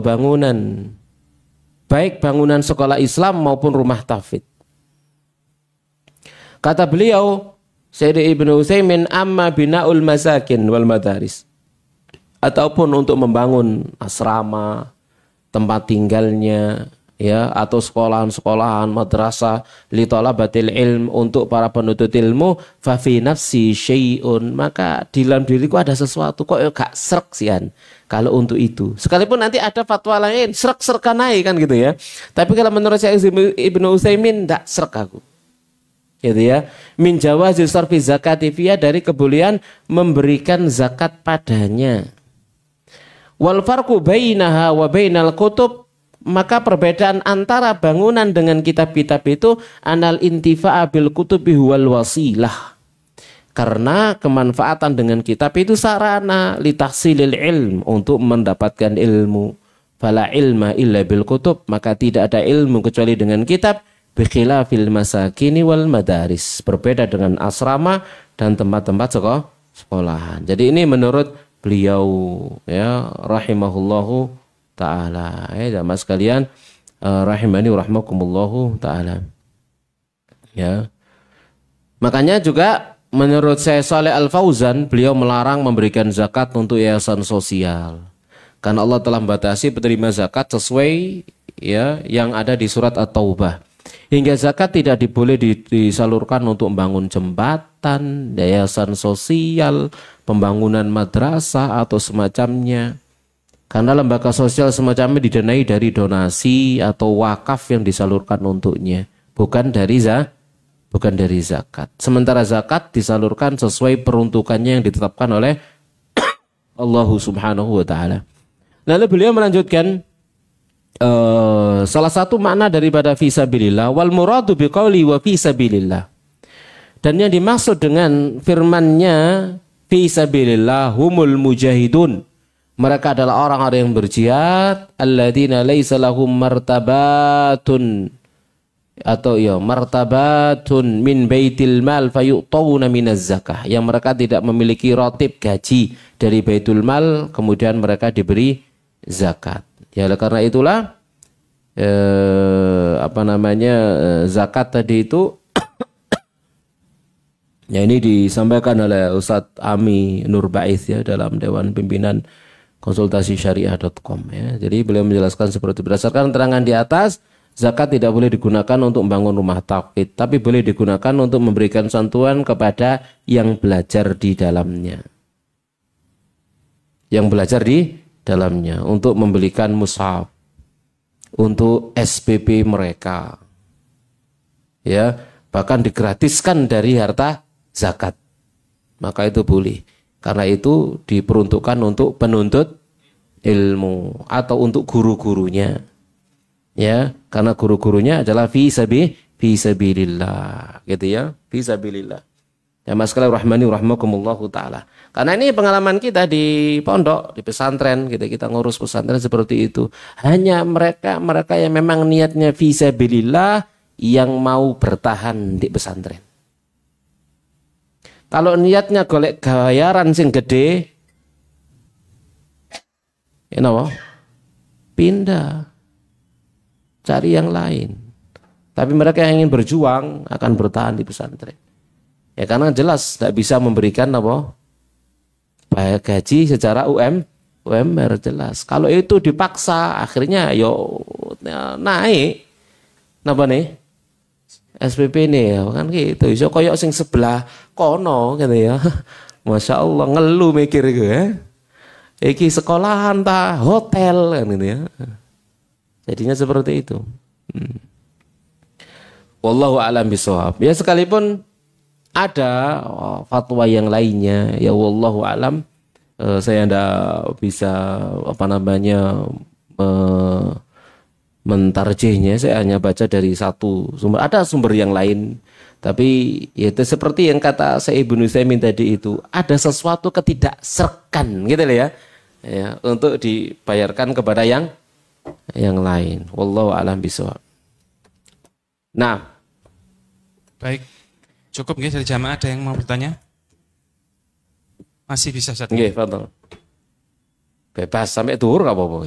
bangunan. Baik bangunan sekolah Islam maupun rumah tahfidz. Kata beliau, Syekh Ibnu Utsaimin, amma bina'ul masakin wal madaris. Ataupun untuk membangun asrama, tempat tinggalnya, ya, atau sekolahan-sekolahan, madrasah, li talabatil ilm, untuk para penuntut ilmu, fa fi nafsi syai'un, maka di dalam diriku ada sesuatu kok gak srek sian. Kalau untuk itu, sekalipun nanti ada fatwa lain srek-srekan naik kan gitu ya. Tapi kalau menurut saya Ibnu Utsaimin ndak srek aku. Gitu ya. Min jawazi sarfi zakati fiha, dari kebolehan memberikan zakat padanya. Wal farqu bainaha wa bainal kutub, maka perbedaan antara bangunan dengan kitab-kitab itu anal intifa'a bil kutubi huwal wasilah. Karena kemanfaatan dengan kitab itu sarana litahsilil ilm, untuk mendapatkan ilmu. Fala ilma illa bil kutub, maka tidak ada ilmu kecuali dengan kitab. Bikhilafil masakini wal madaris, berbeda dengan asrama dan tempat-tempat sekolahan. Jadi ini menurut beliau ya rahimahullahu taala. Jamaah sekalian rahimani rahmakumullahu taala. Ya. Makanya juga menurut saya Saleh Al-Fauzan, beliau melarang memberikan zakat untuk yayasan sosial. Karena Allah telah membatasi penerima zakat sesuai ya yang ada di surat At-Taubah. Hingga zakat tidak diboleh disalurkan untuk membangun jembatan, yayasan sosial, pembangunan madrasah atau semacamnya. Karena lembaga sosial semacamnya didanai dari donasi atau wakaf yang disalurkan untuknya, bukan dari zakat. Sementara zakat disalurkan sesuai peruntukannya yang ditetapkan oleh Allah Subhanahu wa taala. Lalu beliau melanjutkan salah satu makna daripada fisabilillah wal muradu biqauli wa fisabilillah. Dan yang dimaksud dengan firman-Nya fisabilillah humul mujahidun, Mereka adalah orang-orang yang berjihad, alladzina laisa lahum martabatun atau ya martabatun min baitil mal fayu'tawna minaz zakah, yang mereka tidak memiliki rotib gaji dari baitul mal kemudian mereka diberi zakat. Ya karena itulah zakat tadi itu ya ini disampaikan oleh Ustadz Ami Nur Ba'ith ya dalam Dewan Pimpinan Konsultasi Syariah.com ya. Jadi beliau menjelaskan seperti berdasarkan terangan di atas, zakat tidak boleh digunakan untuk membangun rumah tauhid, tapi boleh digunakan untuk memberikan santunan kepada yang belajar di dalamnya. Yang belajar di dalamnya, untuk membelikan mushaf, untuk SPP mereka. Ya, bahkan digratiskan dari harta zakat. Maka itu boleh. Karena itu diperuntukkan untuk penuntut ilmu atau untuk guru-gurunya. Ya, karena guru-gurunya adalah fi sabilillah, gitu ya, fi sabilillah. Ya mas sekalian rahmani rahmakumullahu taala. Karena ini pengalaman kita di pondok, di pesantren, kita ngurus pesantren seperti itu. Hanya mereka yang memang niatnya fi sabilillah yang mau bertahan di pesantren. Kalau niatnya golek bayaran sing gede, ya pindah, cari yang lain. Tapi mereka yang ingin berjuang akan bertahan di pesantren. Ya karena jelas tidak bisa memberikan gaji secara UMR jelas. Kalau itu dipaksa akhirnya naik. Napa nih? SPP nih kan gitu. Iso koyok sing sebelah kono gitu ya. Masya Allah ngeluh mikir gitu ya. Iki sekolahan ta hotel kan gitu ya. Jadinya seperti itu. Wallahu a'lam bishawab. Ya sekalipun ada fatwa yang lainnya, ya wallahu a'lam, saya tidak bisa mentarjihnya. Saya hanya baca dari satu sumber. Ada sumber yang lain, tapi ya itu seperti yang kata saya Ibnu Utsaimin tadi itu, ada sesuatu ketidakserkan gitu ya, untuk dibayarkan kepada yang lain. Wallahu a'lam bishawab. Nah, baik, cukup nggih dari jamaah, ada yang mau bertanya? Masih bisa satu. Nggih, fadhol. Bebas sampai duhur enggak apa-apa.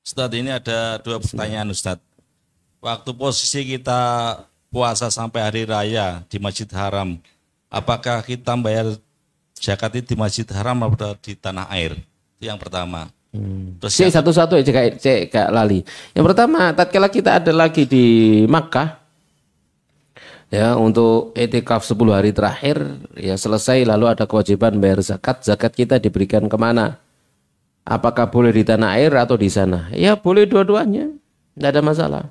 Ustadz, ini ada 2 pertanyaan Ustadz. Waktu posisi kita puasa sampai hari raya di Masjid Haram, apakah kita membayar zakat itu di Masjid Haram atau di tanah air? Itu yang pertama. Terus satu-satu aja kayak lali. Yang pertama, tatkala kita ada lagi di Makkah, ya untuk i'tikaf 10 hari terakhir, ya selesai lalu ada kewajiban bayar zakat. Zakat kita diberikan kemana? Apakah boleh di tanah air atau di sana? Ya boleh dua-duanya, tidak ada masalah.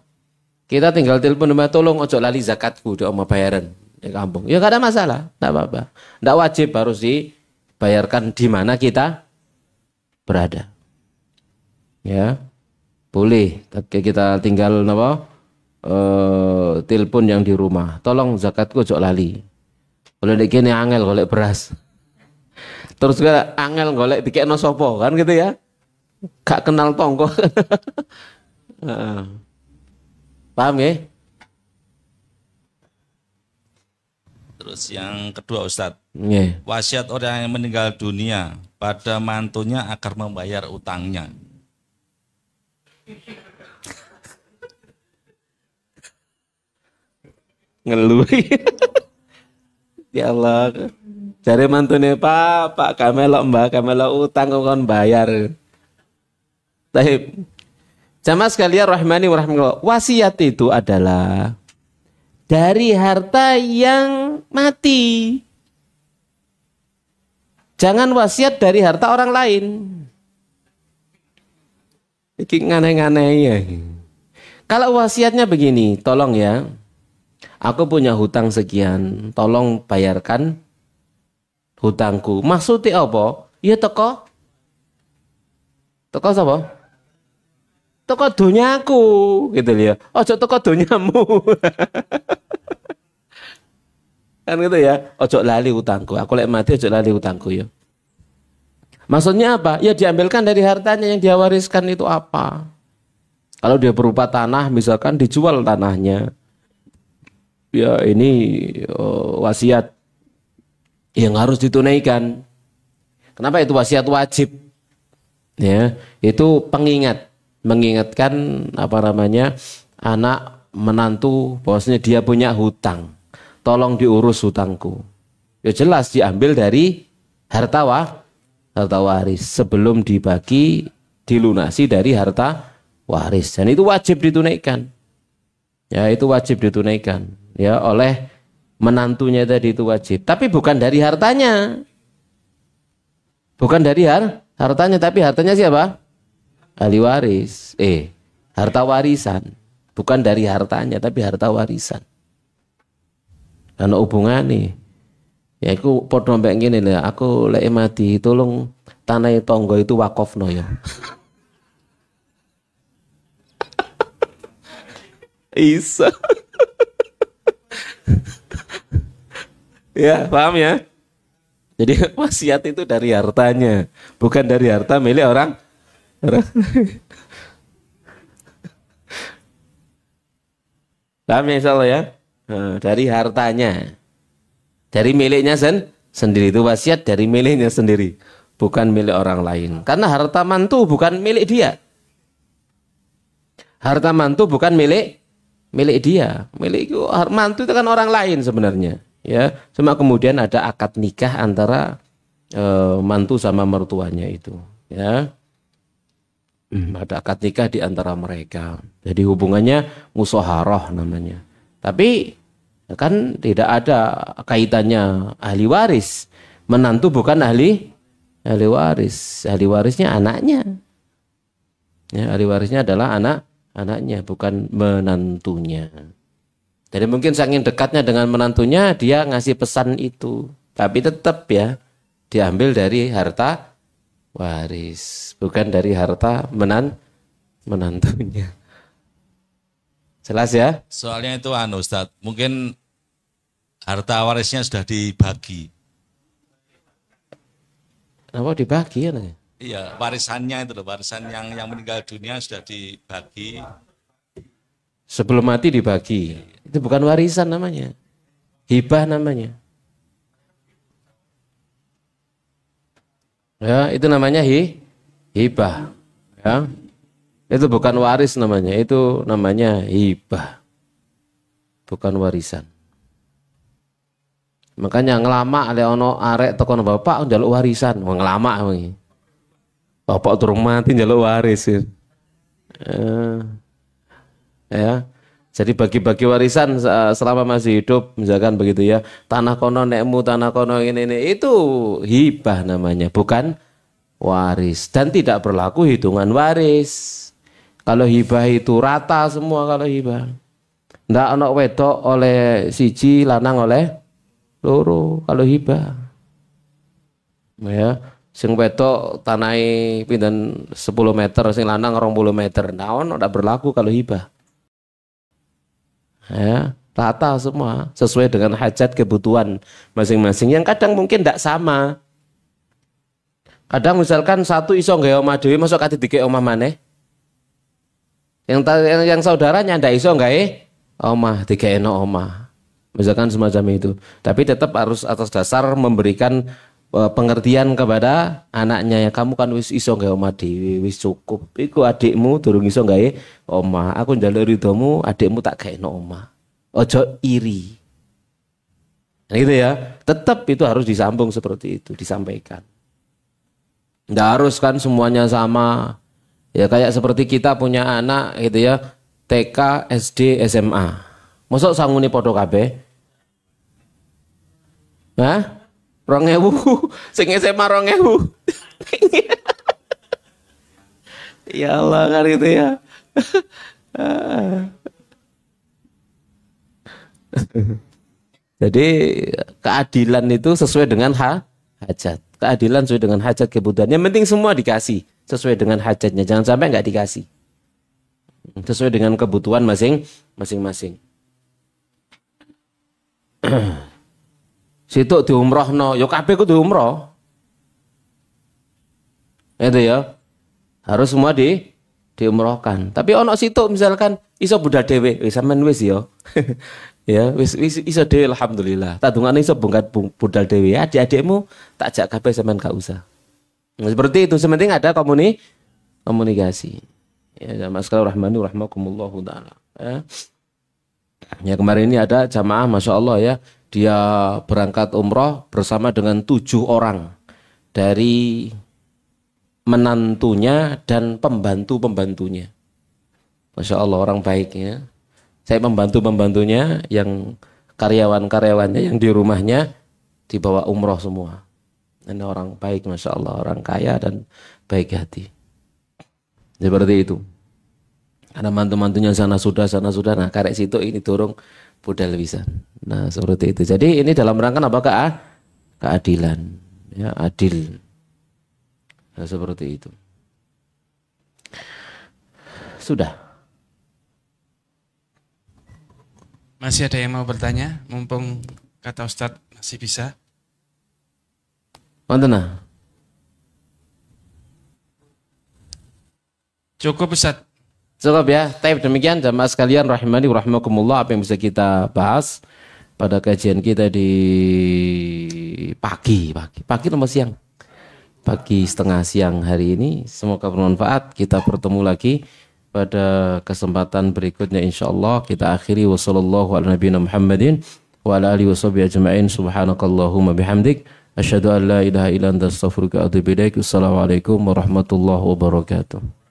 Kita tinggal telepon rumah, tolong ojo lali zakatku, udah mau bayaran di kampung. Ya tidak ada masalah, tidak apa-apa. Tidak wajib harus dibayarkan di mana kita berada. Ya boleh. Kita tinggal telepon yang di rumah, tolong zakatku ojo lali. Boleh dikene angel golek beras. Terus juga angel golek dikekno sopo kan gitu ya. Gak kenal tonggo. Paham ya? Terus yang kedua Ustadz, Yeah. wasiat orang yang meninggal dunia pada mantunya agar membayar utangnya. Ngeluh. Ya Allah. Jare mantune Pak kamelok Mbak, kamelok utang kon bayar. Taib. Jamaah sekalian rahmani wa rahmatullah. Wasiat itu adalah dari harta yang mati. Jangan wasiat dari harta orang lain. Iki ngane-ngane ya. Kalau wasiatnya begini, tolong ya. Aku punya hutang sekian, tolong bayarkan hutangku. Maksudnya apa? Ya teko sapa? Teko donyaku gitu ya. Ojo teko donyamu. Kan gitu ya. Ojo lali utangku. Aku lek mati ojo lali utangku ya. Maksudnya apa? Ya diambilkan dari hartanya yang dia wariskan itu apa? Kalau dia berupa tanah, misalkan dijual tanahnya. Ya ini wasiat yang harus ditunaikan. Kenapa itu wasiat wajib? Ya, itu pengingat, mengingatkan anak menantu bahwasanya dia punya hutang. Tolong diurus hutangku. Ya jelas diambil dari harta waris sebelum dibagi dilunasi dari harta waris, dan itu wajib ditunaikan. Ya, itu wajib ditunaikan ya oleh menantunya tadi, itu wajib. Tapi bukan dari hartanya. Bukan dari hartanya, tapi hartanya siapa? Ahli waris. Harta warisan. Bukan dari hartanya, tapi harta warisan. Karena hubungannya. Ya aku podo mbek ngene lho, aku lek mati tolong tanah tonggo itu wakofno ya. Isa. Ya, paham ya? Jadi wasiat itu dari hartanya, bukan dari harta milik orang. Paham ya insyaallah ya? Nah, dari hartanya. Dari miliknya sendiri, itu wasiat dari miliknya sendiri, bukan milik orang lain. Karena harta mantu bukan milik dia. Harta mantu bukan milik dia. Milik mantu itu kan orang lain sebenarnya. Ya, cuma kemudian ada akad nikah antara mantu sama mertuanya itu. Ya, ada akad nikah di antara mereka. Jadi hubungannya musyawarah namanya. Tapi kan tidak ada kaitannya ahli waris. Menantu bukan ahli waris. Ahli warisnya anaknya. Ya, ahli warisnya adalah anaknya, bukan menantunya. Jadi mungkin saking dekatnya dengan menantunya dia ngasih pesan itu. Tapi tetap ya diambil dari harta waris, bukan dari harta menantunya. Jelas ya? Soalnya itu Ustaz, mungkin harta warisnya sudah dibagi. Kenapa dibagi ya? Iya, warisannya itu loh, warisan yang meninggal dunia sudah dibagi. Sebelum mati dibagi. Itu bukan warisan namanya. Hibah namanya. Ya, itu namanya hibah. Ya. Itu bukan waris namanya, itu namanya hibah. Bukan warisan. Makanya ngelama ale ono arek tekan bapak njaluk warisan, wong ngelama wingi. Bapak turun mati njaluk waris. Ya. Jadi bagi-bagi warisan selama masih hidup, misalkan begitu ya. Tanah kono nekmu, tanah kono ini itu hibah namanya, bukan waris, dan tidak berlaku hitungan waris. Kalau hibah itu rata semua kalau hibah. Ndak ana wedok oleh siji, lanang oleh loro kalau hibah. Ya, sing wedok tanahe pinten 10 meter, sing lanang 20 meter. Ndak berlaku kalau hibah. Ya, rata semua sesuai dengan hajat kebutuhan masing-masing, yang kadang mungkin tidak sama. Kadang misalkan satu iso nggawe omah dhewe masuk kate dikek omah maneh. Yang saudaranya ndak iso nggawe omah dikekno omah. Misalkan semacam itu. Tapi tetap harus atas dasar memberikan pengertian kepada anaknya, ya kamu kan wis iso nggawe omah dhewe, wis cukup. Iku adikmu durung iso nggawe omah. Aku njaluk ridomu, adikmu tak gaekno omah. Ojo iri. Nah, gitu ya. Tetap itu harus disambung seperti itu, disampaikan. Nggak harus kan semuanya sama. Ya kayak seperti kita punya anak gitu ya, TK, SD, SMA. Mosok sangune padha kabeh? Hah? 2000, sing SMA 2000. Ya Allah kan gitu ya. Jadi keadilan itu sesuai dengan hajat. Keadilan sesuai dengan hajat kebutuhan. Yang penting semua dikasih sesuai dengan hajatnya. Jangan sampai nggak dikasih. Sesuai dengan kebutuhan masing-masing. situk diumrohno, ya kabeh kudu umroh. Itu ya. Harus semua diumrohkan. Tapi ono situk misalkan iso budal dhewe, wis sampean wis ya. Ya, wis iso dhewe alhamdulillah. Tak dungane iso bongkat budal dhewe. Adik-adikmu tak jak kabeh sampean gak usah. Nah, seperti itu, sementing ada komunikasi. Ya, jamaah sekalian rahmani rahmakumullahu taala. Ya, kemarin ini ada jamaah Masya Allah ya, dia berangkat umroh bersama dengan 7 orang dari menantunya dan pembantu-pembantunya. Masya Allah, orang baik ya. Saya pembantu-pembantunya yang karyawan-karyawannya yang di rumahnya dibawa umroh semua. Ini orang baik, Masya Allah, orang kaya dan baik hati. Seperti itu. Karena mantu-mantunya sana sudah, nah karek situ ini turung budal bisa. Nah seperti itu. Jadi ini dalam rangka apa? Keadilan. Ya, adil. Nah, seperti itu. Sudah. Masih ada yang mau bertanya? Mumpung kata Ustadz masih bisa. Mana? Cukup Ustadz. Cukup ya. Taib demikian jamaah sekalian rahimani rahimakumullah, apa yang bisa kita bahas pada kajian kita di pagi atau siang? Pagi setengah siang hari ini. Semoga bermanfaat. Kita bertemu lagi pada kesempatan berikutnya insyaallah. Kita akhiri wa sallallahu ala nabiyina Muhammadin wa ala alihi washabihi ajma'in. Subhanakallahumma bihamdik asyhadu an la ilaha illa anta astaghfiruka wa atubu ilaik. Assalamualaikum warahmatullahi wabarakatuh.